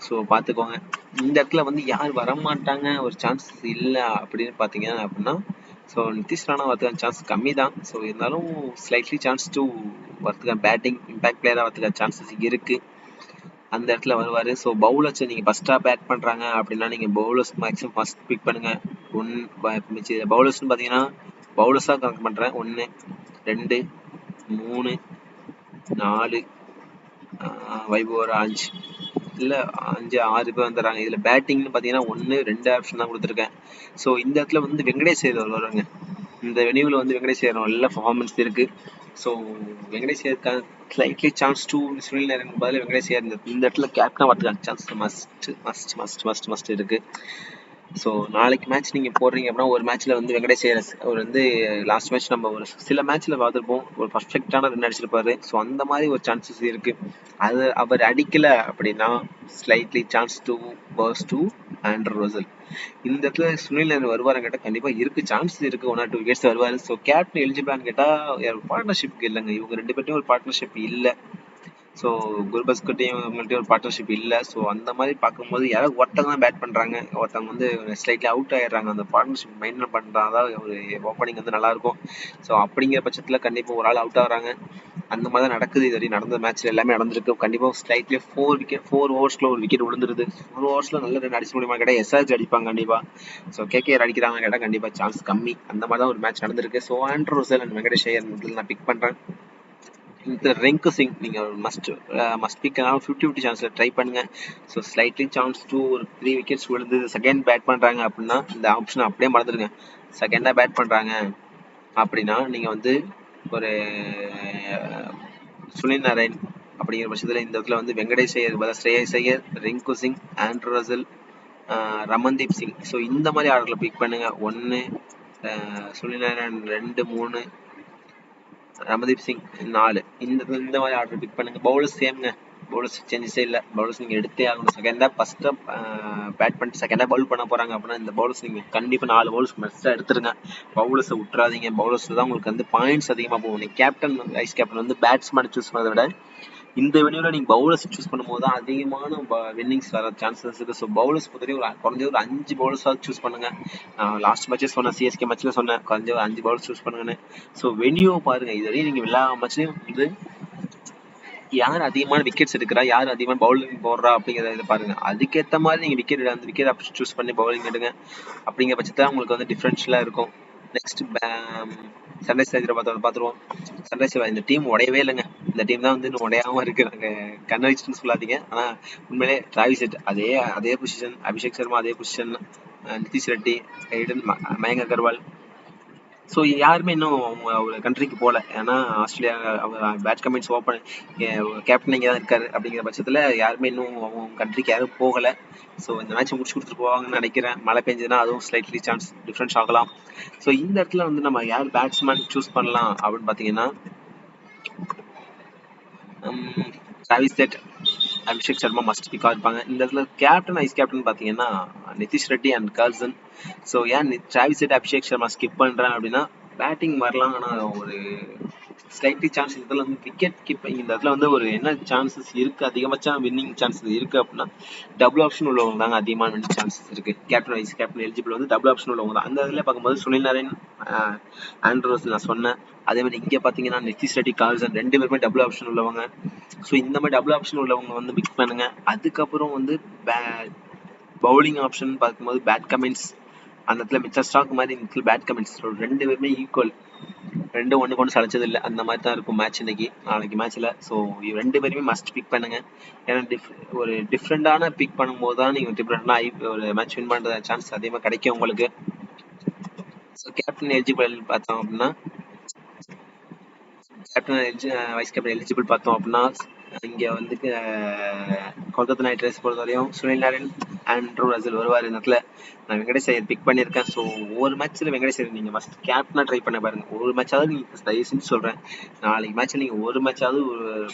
ஸோ பார்த்துக்கோங்க. இந்த இடத்துல வந்து யார் வரமாட்டாங்க, ஒரு சான்ஸ் இல்லை அப்படின்னு பார்த்தீங்க அப்படின்னா ஸோ நிதிஷ் ராணா வரதுக்கான சான்ஸ் கம்மி தான். ஸோ இருந்தாலும் ஸ்லைட்லி சான்ஸ் டு வரதுக்கான பேட்டிங் இம்பாக்ட் பிளேயராக வரதுக்கான சான்சஸ் இருக்குது. அந்த இடத்துல வருவார். ஸோ பவுலர்ஸ் நீங்கள் ஃபஸ்ட்டாக பேட் பண்ணுறாங்க அப்படின்னா நீங்கள் பவுலர்ஸ் மேக்ஸிமம் ஃபஸ்ட் பிக் பண்ணுங்கள். பவுலர்ஸ்னு பார்த்தீங்கன்னா பவுலர்ஸாக கனெக்ட் பண்ணுறேன். 1, 2, 3, 4 வைபவ் 5 இல்ல 5 6 பேர் வந்துடுறாங்க. இதுல பேட்டிங்னு பாத்தீங்கன்னா 1 2 ஆப்ஷன் தான் கொடுத்துருக்கேன். ஸோ இந்த இடத்துல வந்து வெங்கடேஷ் ஐயர் வருவாங்க. இந்த வெனியூல வந்து வெங்கடேஷ் ஐயர் நல்ல பர்ஃபார்மன்ஸ் இருக்கு. ஸோ வெங்கடேஷ் ஐயருக்கான slightly chance to Sunil Narine பதில் வெங்கடேஷ் ஐயர் இந்த இடத்துல கேப்டனா வரதுக்கான chance must must must must must இருக்கு. ஸோ நாளைக்கு மேட்ச் நீங்க போடுறீங்க அப்படின்னா ஒரு மேட்ச்ல வந்து வெங்கடேஷ் ஐயர் அவர் வந்து லாஸ்ட் மேட்ச் நம்ம ஒரு சில மேட்ச்ல பார்த்துருப்போம், ஒரு பர்ஃபெக்டான ரன் அடிச்சிருப்பாரு. ஸோ அந்த மாதிரி ஒரு சான்சஸ் இருக்கு. அது அவர் அடிக்கல அப்படின்னா ஸ்லைட்லி சான்ஸ் டூ பர்ஸ் டூ ஆண்ட்ரூ ரசல். இந்த இடத்துல சுனில் நாராயண் வருவாரு கேட்டா கண்டிப்பா இருக்கு, சான்ஸ் இருக்கு, 1 or 2 விக்கெட்ஸ் வருவாரு. ஸோ கேப்டன் எலிஜிபிளான்னு கேட்டா பார்ட்னர்ஷிப் இல்லைங்க, இவங்க 2 பேர்ட்டையும் ஒரு பார்ட்னர்ஷிப் இல்லை. ஸோ குர்பஸ்கிட்டையும் இவங்கள்ட்டையும் ஒரு பார்ட்னர்ஷிப் இல்லை. ஸோ அந்த மாதிரி பார்க்கும்போது யாராவது ஒருத்தவங்க தான் பேட் பண்றாங்க, ஒருத்தவங்க வந்து ஸ்லைட்லி அவுட் ஆயிடுறாங்க. அந்த பார்ட்னர்ஷிப் மெயின்டைன் பண்றதா ஒரு ஓப்பனிங் வந்து நல்லா இருக்கும். ஸோ அப்படிங்கிற பட்சத்துல கண்டிப்பா ஒரு ஆள் அவுட் ஆகுறாங்க. அந்த மாதிரி தான் நடக்குது. இது வரையும் நடந்த மேட்ச்ல எல்லாமே நடந்திருக்கு. கண்டிப்பா ஸ்லைட்லி 4 ஓவர்ஸ்ல ஒரு விக்கெட் விழுந்துருது. 4 ஓவர்ஸ்ல நல்ல ரன் அடிச்சு முடியுமா கேட்டா எஸ்ஆர்ஜி அடிப்பாங்க கண்டிப்பா. ஸோ கேகேஆர் அடிக்கிறாங்க கேட்டா கண்டிப்பா சான்ஸ் கம்மி. அந்த மாதிரி தான் ஒரு மேட்ச் நடந்திருக்கு. So Andrew Russell and Venkatesh Iyer நான் பிக் பண்றேன். இந்த ரிங்கு சிங் நீங்க மஸ்ட் பிக் 50-50 சான்ஸ்ல ட்ரை பண்ணுங்க. ஸோ ஸ்லைட்லி சான்ஸ் டூ ஒரு 3 விக்கெட்ஸ் விழுந்து செகண்ட் பேட் பண்றாங்க அப்படின்னா இந்த ஆப்ஷன் அப்படியே மறந்துடுங்க. செகண்டா பேட் பண்றாங்க அப்படின்னா நீங்க வந்து ஒரு சுனில் நாராயண் அப்படிங்கிற பட்சத்தில் இந்த இடத்துல வந்து வெங்கடேஷ் ஐயர் பதிலாக Shreyas Iyer, Rinku Singh, Andre Russell, Ramandeep Singh. So இந்த மாதிரி ஆர்டர்ல பிக் பண்ணுங்க. 1 சுனில் நாராயண் 2 3 ரமதீப் சிங் 4 இந்த மாதிரி ஆர்டர் பிக் பண்ணுங்க. பவுலர்ஸ் சேம்ங்க, பவுலர்ஸ் சேஞ்சஸே இல்லை. பவுலர்ஸ் நீங்க எடுத்தே ஆகணும். செகண்டா ஃபர்ஸ்டா பேட் பண்ணிட்டு செகண்டா பவுல் பண்ண போறாங்க அப்படின்னா இந்த பவுலர்ஸ் நீங்க கண்டிப்பா 4 பவுலர்ஸ் மஸ்டா எடுத்துருங்க. பவுலர்ஸை விட்டுறாதீங்க. பவுலர்ஸ் தான் உங்களுக்கு வந்து பாயிண்ட்ஸ் அதிகமா போகும். நீங்க கேப்டன் வைஸ் கேப்டன் வந்து பேட்ஸ்மேன் சூஸ் பண்ணதை விட இந்த வெனியூல நீங்க பவுலர்ஸ் சூஸ் பண்ணும்போது தான் அதிகமான வின்னிங்ஸ் வர சான்சஸ் இருக்கு. ஸோ பவுலர்ஸ் பொறுத்தவரை குறைஞ்ச ஒரு 5 பவுலர்ஸாவது சூஸ் பண்ணுங்க. லாஸ்ட் மேட்சே சொன்னேன், சிஎஸ்கே மேட்ச்ல சொன்னேன் குறைஞ்ச ஒரு 5 பவுலர்ஸ் சூஸ் பண்ணுங்கன்னு. ஸோ வெனியூ பாருங்க, இதுவரையும் நீங்க எல்லா மேட்ச்லயும் வந்து யார் அதிகமான விக்கெட்ஸ் எடுக்கிறா, யார் அதிகமான பவுலிங் போடுறா அப்படிங்கிறத பாருங்க. அதுக்கேற்ற மாதிரி நீங்க அந்த விக்கெட் ஆப்ஷன் சூஸ் பண்ணி பவுலிங் எடுங்க. அப்படிங்கிற பட்சத்தில் உங்களுக்கு வந்து டிஃபரன்ஷியலா இருக்கும். நெக்ஸ்ட் சன்ரைஸ் ஹைதராபாத் பார்த்துருவோம். சன்ரைஸ் இந்த டீம் உடையவே இல்லைங்க. இந்த டீம் தான் வந்து இன்னும் உடையாம இருக்கு. நாங்க கண்ண வச்சுன்னு சொல்லாதீங்க. ஆனா உண்மையிலே டிராவிஸ் ஹெட் அதே பொசிஷன், அபிஷேக் சர்மா அதே position, Nitish Reddy, Aiden, Mayank Agarwal. So யாருமே இன்னும் அவங்க கண்ட்ரிக்கு போகல. ஏன்னா Australia Pat Cummins open captain இங்கே தான் இருக்காரு. அப்படிங்கிற பட்சத்தில் யாருமே இன்னும் அவங்க கண்ட்ரிக்கு யாரும் போகலை. ஸோ இந்த மேட்ச் முடிச்சு கொடுத்துட்டு போவாங்கன்னு நினைக்கிறேன். மழை பெஞ்சதுன்னா அதுவும் ஸ்லைட்லி சான்ஸ் டிஃப்ரென்ஸ் ஆகலாம். ஸோ இந்த இடத்துல வந்து நம்ம யார் பேட்ஸ்மேன் சூஸ் பண்ணலாம் அப்படின்னு பார்த்தீங்கன்னா Travis Head, Abhishek Sharma must பிக்கா இருப்பாங்க. இந்த இடத்துல கேப்டன் வைஸ் கேப்டன் பார்த்தீங்கன்னா Nitish Reddy and Klaasen. So ஏன் Travis Head, Abhishek Sharma skip பண்ணுறேன் அப்படின்னா பேட்டிங் வரலாம். ஆனால் ஒரு ஸ்லைட்லி சான்ஸ் இதில் வந்து விக்கெட் கீப்பிங் இந்த இடத்துல வந்து ஒரு என்ன சான்சஸ் இருக்கு, அதிகபட்சம் வின்னிங் சான்சஸ் இருக்கு அப்படின்னா டபுள் ஆப்ஷன் உள்ளவங்க தாங்க அதிகமான வின்னிங் சான்சஸ் இருக்கு. கேப்டன் வைஸ் கேப்டன் எலிஜிபிள் வந்து டபுள் ஆப்ஷன் உள்ளவங்க தான். அந்த இதில் பார்க்கும்போது சுனில் நாராயண், ஆண்ட்ரூ ரசல் நான் சொன்னேன். அதே மாதிரி இங்கே பார்த்தீங்கன்னா நிதிஷ் ரெட்டி, கார்சன் 2 பேருமே டபுள் ஆப்ஷன் உள்ளவங்க. ஸோ இந்த மாதிரி டபுள் ஆப்ஷன் உள்ளவங்க வந்து பிக் பண்ணுங்க. அதுக்கப்புறம் வந்து பவுலிங் ஆப்ஷன் பார்க்கும்போது பேட் கமெண்ட்ஸ் அந்த இடத்துல மிச்சர் ஸ்டாக் மாதிரி இந்த பேட் கமெண்ட்ஸ் 2 பேருமே ஈக்குவல், 2 ஒன்று கொண்டு சளைச்சது இல்லை. அந்த மாதிரி தான் இருக்கும் மேட்ச் நாளைக்கு மேட்ச்ல. ஸோ 2 பேருமே மஸ்ட் பிக் பண்ணுங்க. ஏன்னா ஒரு டிஃப்ரெண்டான பிக் பண்ணும்போது தான் நீங்க டிஃப்ரெண்டான ஒரு மேட்ச் வின் பண்ற சான்ஸ் அதிகமாக கிடைக்கும் உங்களுக்கு. ஸோ கேப்டன் எலிஜிபிள் பார்த்தோம் அப்படின்னா கேப்டன் வைஸ் கேப்டன் எலிஜிபிள் பார்த்தோம் அப்படின்னா இங்க வந்து கொல்கத்தா நைட் ரைடர்ஸ் பொறுத்தவரையும் சுனில் நாராயண், ஆண்ட்ரூ ரசல் வருவார். இந்த இடத்துல நான் வெங்கடேஷ் ஐயர் பிக் பண்ணியிருக்கேன். ஸோ ஒவ்வொரு மேட்ச்ல வெங்கடேஷ் ஐயர் நீங்க ஃபர்ஸ்ட் கேப்டனா ட்ரை பண்ண பாருங்க. ஒரு மேட்சாவது நீங்க தயவு செஞ்சு சொல்றேன், நாளைக்கு மேட்ச் நீங்க ஒரு மேட்சாவது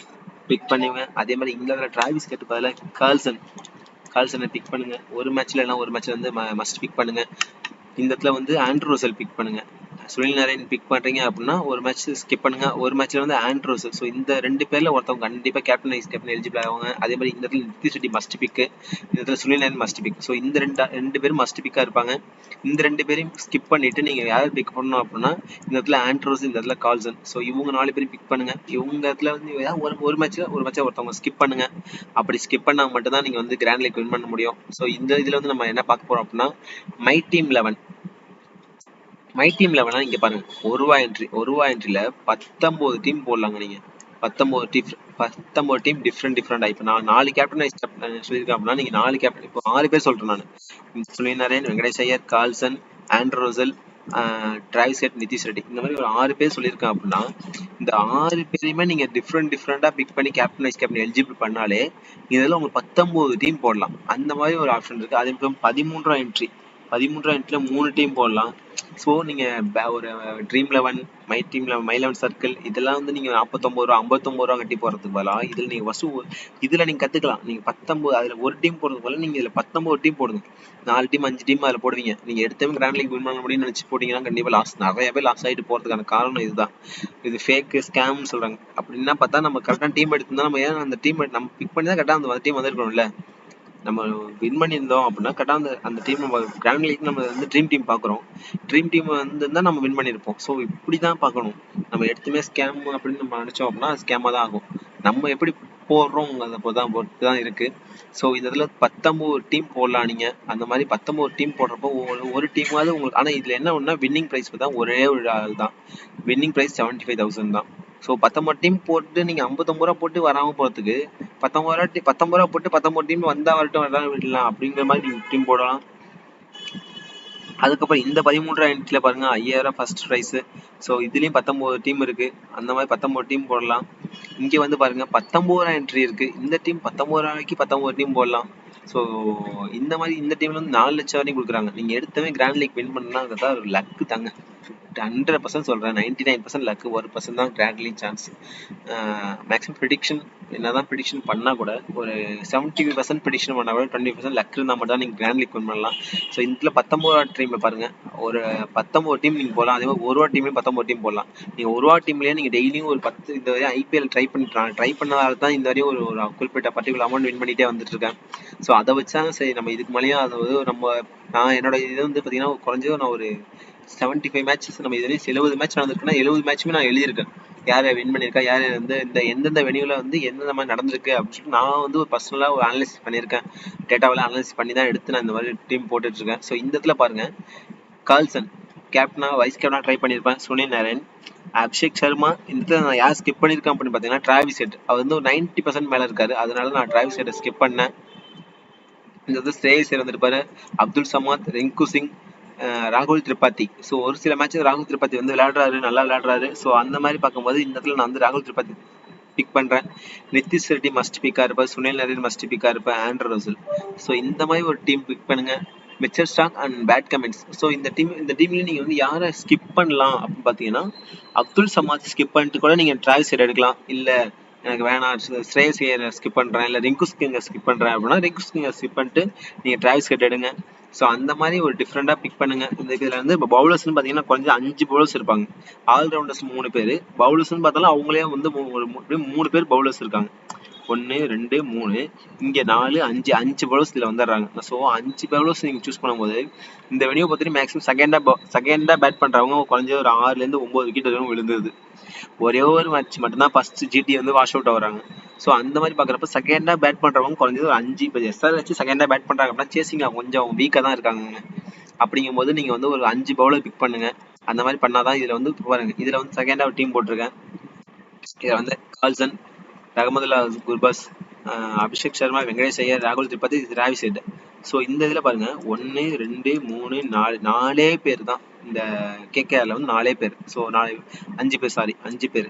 பிக் பண்ணுங்க. அதே மாதிரி இந்த டிராவிஸ் ஹெட் பதிலாக கால்சனை பிக் பண்ணுங்க. ஒரு மேட்ச்ல இல்லைன்னா ஒரு மேட்ச்ல வந்து மஸ்ட் பிக் பண்ணுங்க. இந்த இடத்துல வந்து ஆண்ட்ரூ ரசல் பிக் பண்ணுங்க. சுனில் நாராயண் பிக் பண்றீங்க அப்படின்னா ஒரு மேட்ச் ஸ்கிப் பண்ணுங்க. ஒரு மேட்ச்ல வந்து ஆண்ட்ரூ ரசல். ஸோ இந்த 2 பேர்ல ஒருத்தவங்க கண்டிப்பா கேப்டன் வைஸ் கேப்டன் எலிஜிபிள் ஆவாங்க. அதே மாதிரி இந்த இடத்துல நிதிஷ் ரெட்டி மஸ்ட் பிக், இந்த இடத்துல Sunil Narayan must big. So இந்த ரெண்டு பேரும் மஸ்ட் பிக்கா இருப்பாங்க. இந்த 2 பேரையும் ஸ்கிப் பண்ணிட்டு நீங்க யார் பிக் பண்ணணும் அப்படின்னா இந்த இடத்துல ஆண்ட்ரூ ரசல், இந்த இடத்துல கால்சன். ஸோ இவங்க 4 பேரும் பிக் பண்ணுங்க. இவங்க இடத்துல வந்து ஒரு மேட்ச்ல ஒருத்தவங்க ஸ்கிப் பண்ணுங்க. அப்படி ஸ்கிப் பண்ணா மட்டும் தான் நீங்க வந்து கிராண்ட் லீக் வின் பண்ண முடியும். ஸோ இந்த இதுல வந்து நம்ம என்ன பார்க்க போறோம் அப்படின்னா மை டீம் 11 இங்க பாருங்க. ஒரு ரூபா என்ட்ரில 19 டீம் போடலாங்க. நீங்க 19 டீம் டிஃப்ரெண்டா. இப்போ நான் 4 கேப்டன் சொல்லியிருக்கேன் அப்படின்னா நீங்க 4 கேப்டன், இப்போ 6 பேர் சொல்றேன் நான். Sunil Naren, Venkatesh Iyer, Carlsen, Andrew Russell, Travis head, Nitish Reddy, இந்த மாதிரி ஒரு 6 பேர் சொல்லியிருக்கேன் அப்படின்னா இந்த 6 பேரையுமே நீங்க டிஃப்ரெண்டா பிக் பண்ணி கேப்டன் வைஸ் கேப்டன் எலிஜிபிள் பண்ணாலே இதெல்லாம் உங்களுக்கு 19 டீம் போடலாம். அந்த மாதிரி ஒரு ஆப்ஷன் இருக்கு. அதே மாதிரி 13ஆம் என்ட்ரில 3 டீம் போடலாம். ஸோ நீங்க ஒரு ட்ரீம் 11, மை 11 சர்க்கிள் இதெல்லாம் வந்து நீங்க 49 ரூபா 59 ரூபா கட்டி போறதுக்கு பதிலா இதுல நீங்க இதுல நீங்க கத்துக்கலாம். நீங்க 19 அதுல ஒரு டீம் போடுறதுக்கு பதிலா நீங்க இதுல 19 டீம் போடுங்க. 4 டீம் 5 டீம் அதுல போடுவீங்க. நீங்க எடுத்தவங்க கிராண்ட் லீக் வின் பண்ண முடியும்னு நினைச்சு போட்டீங்கன்னா கண்டிப்பா லாஸ். நிறைய பேர் லாஸ் ஆகிட்டு போறதுக்கான காரணம் இதுதான். இது ஃபேக் ஸ்கேம்னு சொல்றாங்க. அப்படின்னா பார்த்தா நம்ம கரெக்டான டீம் எடுத்திருந்தா நம்ம ஏன் அந்த டீம் நம்ம பிக் பண்ணி தான் கரெக்டாக அந்த டீம் வந்திருக்கணும்ல. நம்ம வின் பண்ணியிருந்தோம் அப்படின்னா கரெக்டாக அந்த டீம் நம்ம கிராண்ட் லீக் நம்ம வந்து ட்ரீம் டீம் பார்க்குறோம். ட்ரீம் டீம் வந்து நம்ம வின் பண்ணியிருப்போம். ஸோ இப்படி தான் பார்க்கணும். நம்ம எடுத்துமே ஸ்கேம் அப்படின்னு நம்ம நினைச்சோம் அப்படின்னா ஸ்கேமாக தான் ஆகும். நம்ம எப்படி போடுறோம் அதை பொறுத்து தான் இருக்கு. ஸோ இந்த இதில் 19 டீம் போடலாம் நீங்க. அந்த மாதிரி 19 டீம் போடுறப்போ ஒரு டீமாவது உங்களுக்கு. ஆனால் இதுல என்ன ஒன்றா வின்னிங் ப்ரைஸ் பார்த்தா ஒரே ஒரு ஆள் தான். வின்னிங் ப்ரைஸ் 75,000 தான். ஸோ 19 டீம் போட்டு நீங்க 59 ரூபா போட்டு வராம போறதுக்கு 19 ரூபா போட்டு 19 டீம் வந்தா வரட்டும் விடலாம் அப்படிங்கிற மாதிரி நீங்க டீம் போடலாம். அதுக்கப்புறம் இந்த 13ஆம் என்ட்ரில பாருங்க 5000 ஃபர்ஸ்ட் ப்ரைஸ். ஸோ இதுலயும் 19 டீம் இருக்கு. அந்த மாதிரி 19 டீம் போடலாம். இங்க வந்து பாருங்க 19ஆம் என்ட்ரி இருக்கு. இந்த டீம் 19 ரூபாய்க்கு 19 டீம் போடலாம். ஸோ இந்த மாதிரி இந்த டீம்ல வந்து 4 லட்சம் வரைக்கும் கொடுக்குறாங்க. நீங்க எடுத்தவே கிராண்ட் லீக் வின் பண்ணா ஒரு லக்கு தாங்க. 100% சொல்றேன். 99% லக்கு, 1% தான் grand league chance. Maximum prediction என்னதான் ப்ரிடிக்ஷன் பண்ணா கூட ஒரு 75% ப்ரிடிக்ஷன் பண்ணா கூட 20% லக் இருந்தால் மட்டும் தான் நீங்க கிராண்ட் லீக் வின் பண்ணலாம். ஸோ இதுல 19 டீம்ல பாருங்க ஒரு 19 டீம் நீங்க போடலாம். அதே மாதிரி ஒரு ரூபா டீம்லயும் 19 டீம் போடலாம். நீங்க ஒரு ரூபா டீம்லயே நீங்க டெய்லியும் ஒரு 10 இந்த வரையும் ஐபிஎல் ட்ரை பண்ணதால தான் இந்த வரையும் ஒரு குறிப்பிட்ட பர்டிகுலர் அமௌண்ட் வின் பண்ணிட்டே வந்துட்டு இருக்கேன். ஸோ அதை வச்சா சரி நம்ம இதுக்கு மேலேயும் அதாவது நான் என்னோட இது வந்து பாத்தீங்கன்னா குறைஞ்சது நான் ஒரு 75 மேட்சஸ் நம்ம இதுலயும் 70 மேட்ச் நடந்திருக்குன்னா 70 மேட்சுமே நான் எழுதியிருக்கேன். யார் வின் பண்ணியிருக்கா, யார் வந்து இந்த எந்தெந்த வெனியூல வந்து எந்தெந்த மாதிரி நடந்திருக்கு அப்படின்னு சொல்லிட்டு நான் வந்து ஒரு பர்சனலா ஒரு அனலைசிஸ் பண்ணியிருக்கேன். டேட்டாவெல்லாம் அனலைசிஸ் பண்ணி தான் எடுத்து நான் இந்த மாதிரி டீம் போட்டுட்டு இருக்கேன். ஸோ இந்த இடத்துல பாருங்க கார்ல்சன் கேப்டனா வைஸ் கேப்டனா ட்ரை பண்ணியிருப்பேன். சுனில் நரேன், அபிஷேக் சர்மா. இந்த இடத்துல நான் யார் ஸ்கிப் பண்ணியிருக்கேன் அப்படின்னு பார்த்தீங்கன்னா டிராவிஸ் ஹெட். அவர் வந்து ஒரு 90% மேல இருக்காரு. அதனால நான் டிராவிஸ் ஹெட்டை ஸ்கிப் பண்ணேன். இந்த வந்து ஸ்ரேயஸ் ஐயர் வந்திருப்பாரு, அப்துல் சமாத், ரிங்கு சிங், ராகுல் திரிபாதி. ஸோ ஒரு சில மேட்ச் ராகுல் திரிபாதி வந்து விளையாடுறாரு, நல்லா விளையாடுறாரு. ஸோ அந்த மாதிரி பார்க்கும்போது இந்த இடத்துல நான் வந்து ராகுல் திரிபாதி பிக் பண்றேன். நிதிஷ் ரெட்டி மஸ்ட் பிக்கா இருப்பார், சுனில் நரேன் மஸ்ட் பிக்கா இருப்பார், ஆண்ட்ரூ ரசல். ஸோ இந்த மாதிரி ஒரு டீம் பிக் பண்ணுங்க. Mitchell Starc and Pat Cummins. So இந்த டீம்ல நீங்க வந்து யாரை ஸ்கிப் பண்ணலாம் அப்படின்னு பாத்தீங்கன்னா அப்துல் சமாத் ஸ்கிப் பண்ணிட்டு கூட நீங்க டிராவிஸ் ஹெட் எடுக்கலாம். இல்ல எனக்கு வேணாம் ஸ்ரேயஸ் ஐயரை ஸ்கிப் பண்றேன், இல்ல ரிங்கு சிங்கை ஸ்கிப் பண்றேன் அப்படின்னா ரிங்கு சிங்கை ஸ்கிப் பண்ணிட்டு நீங்க டிராவிஸ் ஹெட் எடுங்க. ஸோ அந்த மாதிரி ஒரு டிஃப்ரெண்டா பிக் பண்ணுங்க. இந்த இதுல வந்து இப்போ பவுலர்ஸ்னு பாத்தீங்கன்னா கொஞ்சம் 5 பவுலர்ஸ் இருப்பாங்க. ஆல்ரவுண்டர்ஸ் 3 பேர், பவுலர்ஸ்னு பார்த்தாலும் அவங்களே வந்து 3 பேர் பவுலர்ஸ் இருக்காங்க. 1 2 3 இங்க 4 5 பவுலர்ஸ் இதுல வந்துடுறாங்க. ஸோ 5 பவுலர்ஸ் நீங்க சூஸ் பண்ணும்போது இந்த வெனியூ பார்த்தீங்கன்னா மேக்ஸிமம் செகண்டா பேட் பண்றவங்க குறைஞ்ச ஒரு 6ல இருந்து 9 விக்கெட் வரைக்கும் விழுந்தது. ஒரே ஒரு மேட்ச் மட்டும்தான் ஃபர்ஸ்ட் ஜிடி வந்து வாஷ் அவுட் ஆகுறாங்க. ஸோ அந்த மாதிரி பாக்குறப்ப செகண்டா பேட் பண்றவங்க குறைஞ்சது ஒரு 5. இப்போ எஸ்ஆர் வச்சு செகண்டா பேட் பண்றாங்க அப்படின்னா சேசிங்க கொஞ்சம் வீக்கா தான் இருக்காங்க. அப்படிங்கும் போது நீங்க வந்து ஒரு 5 பவுலர் பிக் பண்ணுங்க. அந்த மாதிரி பண்ணாதான் இதுல வந்து பாருங்க. இதுல வந்து செகண்டா ஒரு டீம் போட்டிருக்கேன். இதுல வந்து கார்ல்சன், ரஹமதுல்லா குர்பாஸ், அபிஷேக் சர்மா, வெங்கடேஷ் ஐயர், ராகுல் திரிபாதி, டிராவிஸ் ஹெட். ஸோ இந்த இதுல பாருங்க 1 2 3 4 4 பேர் தான் இந்த கேகேஆர்ல வந்து 4 பேர். ஸோ 5 பேர்.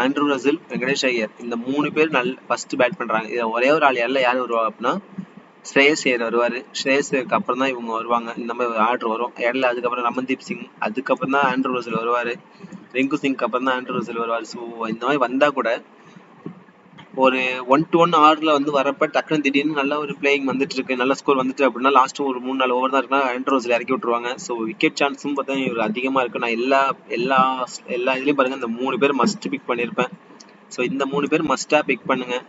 ஆண்ட்ரூ ரசல், வெங்கடேஷ் ஐயர் இந்த 3 பேர் ஃபர்ஸ்ட் பேட் பண்றாங்க. இதுல ஒரே ஒரு ஆள் யார் வருவா அப்படின்னா ஸ்ரேயஸ் ஐயர் வருவாரு. ஸ்ரேயஸ் ஐயருக்கு அப்புறம் தான் இவங்க வருவாங்க. இந்த மாதிரி ஆர்டர் வரும் இடையில. அதுக்கப்புறம் ரமன்தீப் சிங், அதுக்கப்புறம் தான் ஆண்ட்ரூ ரசல் வருவாரு. ரிங்கு சிங்க்கு அப்புறம் தான் ஆண்ட்ரூ ரசல் வருவாரு. ஸோ இந்த மாதிரி வந்தா கூட ஒரு 1-1 ஆர்ல வந்து வரப்ப டக்குனு திடீர்னு நல்ல ஒரு பிளேயிங் வந்துட்டு இருக்கு, நல்ல ஸ்கோர் வந்துட்டு அப்படின்னா லாஸ்ட் ஒரு 3-4 ஓவர் தான் இருக்குன்னா ஆண்ட்ரூ ரசல் இறக்கி விட்டுருவாங்க. ஸோ விக்கெட் சான்ஸும் பார்த்தா இவர் அதிகமா இருக்கு. நான் எல்லா இதுலயும் பாருங்க இந்த 3 பேர் மஸ்ட் பிக் பண்ணிருப்பேன். ஸோ இந்த 3 பேர் மஸ்டா பிக் பண்ணுங்க.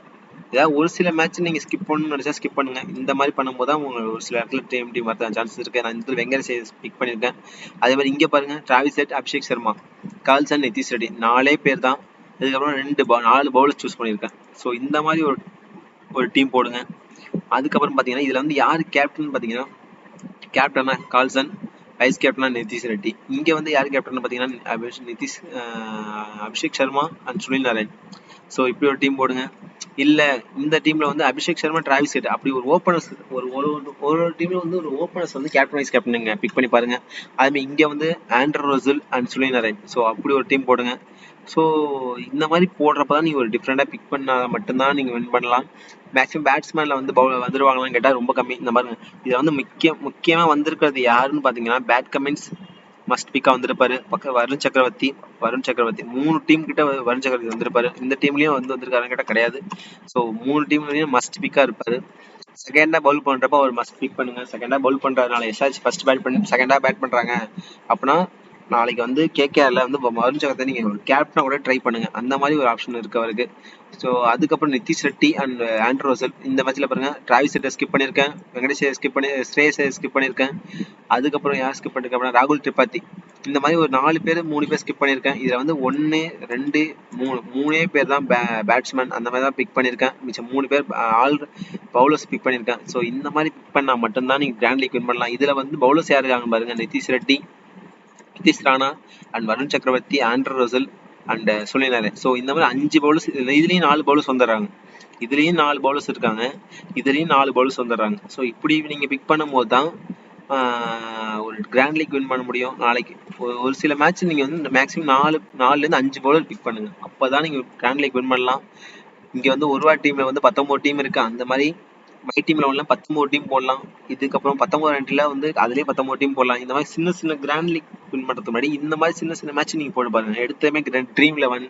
ஏதாவது ஒரு சில மேட்ச் நீங்க ஸ்கிப் பண்ணணும்னு நினைச்சா ஸ்கிப் பண்ணுங்க. இந்த மாதிரி பண்ணும்போது தான் உங்களுக்கு ஒரு சில இடத்துல டீம் வரத சான்சஸ் இருக்கு. நான் இந்த வெங்கடேஷ் பிக் பண்ணிருக்கேன். அதே மாதிரி இங்க பாருங்க Travis Head, Abhishek Sharma, Carlsen, Nitish Reddy 4 பேர் தான். அதுக்கப்புறம் 4 பவுலர் சூஸ் பண்ணியிருக்கேன். ஸோ இந்த மாதிரி ஒரு டீம் போடுங்க. அதுக்கப்புறம் பாத்தீங்கன்னா இதுல வந்து யாரு கேப்டன் பாத்தீங்கன்னா கேப்டனா கார்ல்சன், வைஸ் கேப்டனா நிதிஷ் ரெட்டி. இங்க வந்து யார் கேப்டன் பாத்தீங்கன்னா அபிஷேக் சர்மா அண்ட் சுனில் நாராயண். ஸோ இப்படி ஒரு டீம் போடுங்க. இல்ல இந்த டீம்ல வந்து அபிஷேக் சர்மா, டிராவிஸ் ஹெட் அப்படி ஒரு ஓப்பனர்ஸ் ஒரு ஒரு ஒரு டீம்ல வந்து ஒரு ஓப்பனர்ஸ் வந்து கேப்டன் வைஸ் கேப்டன் நீங்க பிக் பண்ணி பாருங்க. அதுமாதிரி இங்க வந்து Andrew Russell and Sunil Narayan. So அப்படி ஒரு டீம் போடுங்க. ஸோ இந்த மாதிரி போடுறப்பதான் நீங்க ஒரு டிஃப்ரெண்டா பிக் பண்ணா மட்டும்தான் நீங்க வின் பண்ணலாம். மேக்ஸிமம் பேட்ஸ்மேன்ல வந்து வந்துருவாங்களான்னு கேட்டா ரொம்ப கம்மி. இந்த மாதிரி இதுல வந்து முக்கியமா வந்திருக்கிறது யாருன்னு பாத்தீங்கன்னா பேட் கமின்ஸ் மஸ்ட் பிக்கா வந்திருப்பாரு. பக்கம் வருண் சக்கரவர்த்தி 3 டீம் கிட்ட வருண் சக்கரவர்த்தி வந்திருப்பாரு. இந்த டீம்லயும் வந்திருக்காருன்னு கேட்டா கிடையாது. ஸோ 3 டீம்லயும் மஸ்ட் பிக்கா இருப்பாரு. செகண்டா பவுல் பண்றப்ப அவர் மஸ்ட் பிக் பண்ணுங்க. செகண்டா பவுல் பண்றதுனால எஸ்ஆர்ஹெச் ஃபர்ஸ்ட் பேட் பண்ணி செகண்டா பேட் பண்றாங்க அப்படின்னா நாளைக்கு வந்து கேகேஆர்ல வந்து வருண் சக்கரவர்த்தி நீங்க கேப்டனா கூட ட்ரை பண்ணுங்க. அந்த மாதிரி ஒரு ஆப்ஷன் இருக்கு அவருக்கு. ஸோ அதுக்கப்புறம் Nitish Reddy and Andrew Russell இந்த மேட்ச்ல பாருங்க. டிராவிஸ் ஹெட்டை ஸ்கிப் பண்ணியிருக்கேன். வெங்கடேஷ் ஸ்கிப் பண்ணி ஸ்ரேயஸ் ஸ்கிப் பண்ணியிருக்கேன். அதுக்கப்புறம் யார் ஸ்கிப் பண்ணிருக்கேன் அப்படின்னா ராகுல் திரிபாதி. இந்த மாதிரி ஒரு 4 பேர் 3 பேர் ஸ்கிப் பண்ணியிருக்கேன். இதுல வந்து 1 2 3 பேர் தான் பேட்ஸ்மேன் அந்த மாதிரி தான் பிக் பண்ணியிருக்கேன். மிச்சம் 3 பேர் ஆல் பவுலர்ஸ் பிக் பண்ணியிருக்கேன். ஸோ இந்த மாதிரி பிக் பண்ணா மட்டும்தான் நீங்க கிராண்ட் லீக் வின் பண்ணலாம். இதுல வந்து பவுலர்ஸ் யார் இருக்காங்க பாருங்க. நிதிஷ் ரெட்டி, நிதிஷ் ராணா அண்ட் வருண் சக்கரவர்த்தி, Andrew Russell and Sunil Narayan. So இந்த மாதிரி 5 பவுலர்ஸ், இதுலயும் 4 பவுலர்ஸ் வந்துடுறாங்க. இதுலயும் 4 பவுலர்ஸ் இருக்காங்க. இதுலயும் 4 பவுலர்ஸ் வந்துடுறாங்க. ஸோ இப்படி நீங்க பிக் பண்ணும் போது தான் ஒரு கிராண்ட் லீக் வின் பண்ண முடியும். நாளைக்கு ஒரு சில மேட்ச் நீங்க வந்து மேக்ஸிமம் 4ல இருந்து 5 பவுலர் பிக் பண்ணுங்க. அப்பதான் நீங்க கிராண்ட் லீக் வின் பண்ணலாம். இங்க வந்து ஒரு டீம்ல வந்து 19 டீம் இருக்கு. அந்த மாதிரி மை டீம்ல உள்ள 19 டீம் போடலாம். இதுக்கப்புறம் 19 என்ட்ரில வந்து அதுலயே 19 டீம் போடலாம். இந்த மாதிரி சின்ன சின்ன கிராண்ட் லீக் வின் பண்றதுக்கு முன்னாடி இந்த மாதிரி சின்ன சின்ன மேட்ச் நீங்க போட்டு பாருங்க. எடுத்தமே ட்ரீம் 11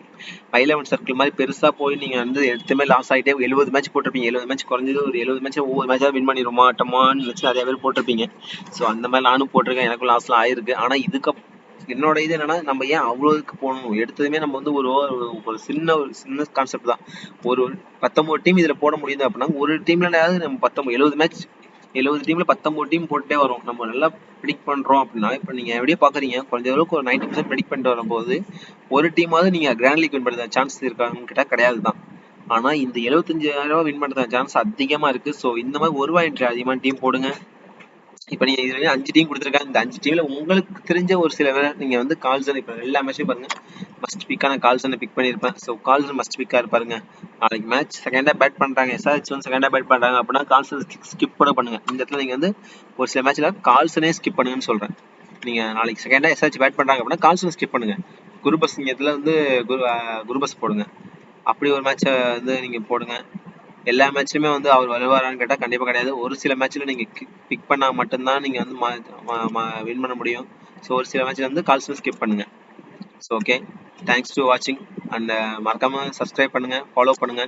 11 சர்க்கிள் மாதிரி பெருசா போய் நீங்க வந்து எடுத்தமே லாஸ் ஆகிட்டே 70 மேட்ச் போட்டிருப்பீங்க. 70 மேட்ச் குறைஞ்சது ஒரு 70 மேட்ச் ஒவ்வொரு மேட்சா வின் பண்ணிடுமா டமான்னு வச்சு நிறைய பேர் போட்டிருப்பீங்க. ஸோ அந்த மாதிரி நானும் போட்டிருக்கேன். எனக்கும் லாஸ்லாம் ஆயிருக்கு. ஆனா இதுக்கு என்னோட இது என்னன்னா நம்ம ஏன் அவ்வளவுக்கு போகணும். எடுத்ததுமே நம்ம வந்து ஒரு சின்ன கான்செப்ட் தான். ஒரு 19 டீம் இதுல போட முடியுது அப்படின்னா ஒரு டீம்ல நம்ம 70 மேட்ச் 70 டீம்ல 19 டீம் போட்டே வரும். நம்ம நல்லா ப்ரிடிக்ட் பண்றோம் அப்படின்னா இப்ப நீங்க எப்படியே பாக்குறீங்க குறைஞ்ச அளவுக்கு ஒரு 90% ப்ரிடிக்ட் பண்ணிட்டு வரும்போது ஒரு டீமாவது நீங்க கிராண்ட் லீக் வின் பண்றதுக்கு சான்ஸ் இருக்கான்னு கேட்டா கிடையாது தான். ஆனா இந்த 75,000 வின் பண்றதுக்கு சான்ஸ் அதிகமா இருக்கு. ஸோ இந்த மாதிரி ஒரு ரூபாய் என்ட்ரி அதிகமான டீம் போடுங்க. இப்ப நீங்க இதுல 5 டீம் கொடுத்துருக்காங்க. இந்த 5 டீம்ல உங்களுக்கு தெரிஞ்ச ஒரு சில பேர் நீங்க வந்து கால்சன் இப்ப எல்லா மேட்சும் பாருங்க மஸ்ட் பிக்கான கால்சனை பிக் பண்ணிருப்பேன். ஸோ கால்சன் மஸ்ட் பிக்கா இருப்பாருங்க. நாளைக்கு மேட்ச் செகண்டா பேட் பண்றாங்க, எஸ்ஆர்ஹெச் வந்து செகண்டா பேட் பண்றாங்க அப்படின்னா கால்சன் ஸ்கிப் கூட பண்ணுங்க. இந்த இடத்துல நீங்க வந்து ஒரு சில மேட்ச்ல கால்சனே ஸ்கிப் பண்ணுங்கன்னு சொல்றேன். நீங்க நாளைக்கு செகண்டா எஸ்ஆர்ஹெச் பேட் பண்றாங்க அப்படின்னா கால்சன் ஸ்கிப் பண்ணுங்க. குருபஸ் நீங்க இதுல வந்து குருபஸ் போடுங்க. அப்படி ஒரு மேட்சை வந்து நீங்க போடுங்க. எல்லா மேட்ச்லயுமே வந்து அவர் வருவாரான்னு கேட்டா கண்டிப்பா கிடையாது. ஒரு சில மேட்ச்ல நீங்க பிக் பண்ணா மட்டும்தான் நீங்க வந்து வின் பண்ண முடியும். ஸோ ஒரு சில மேட்ச்ல வந்து கால்சன் ஸ்கிப் பண்ணுங்க. ஸோ ஓகே, தேங்க்ஸ் டு வாட்சிங் அண்ட் மறக்காம சப்ஸ்கிரைப் பண்ணுங்க, ஃபாலோ பண்ணுங்க.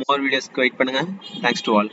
மோர் வீடியோஸ்க்கு வெயிட் பண்ணுங்க. Thanks to all.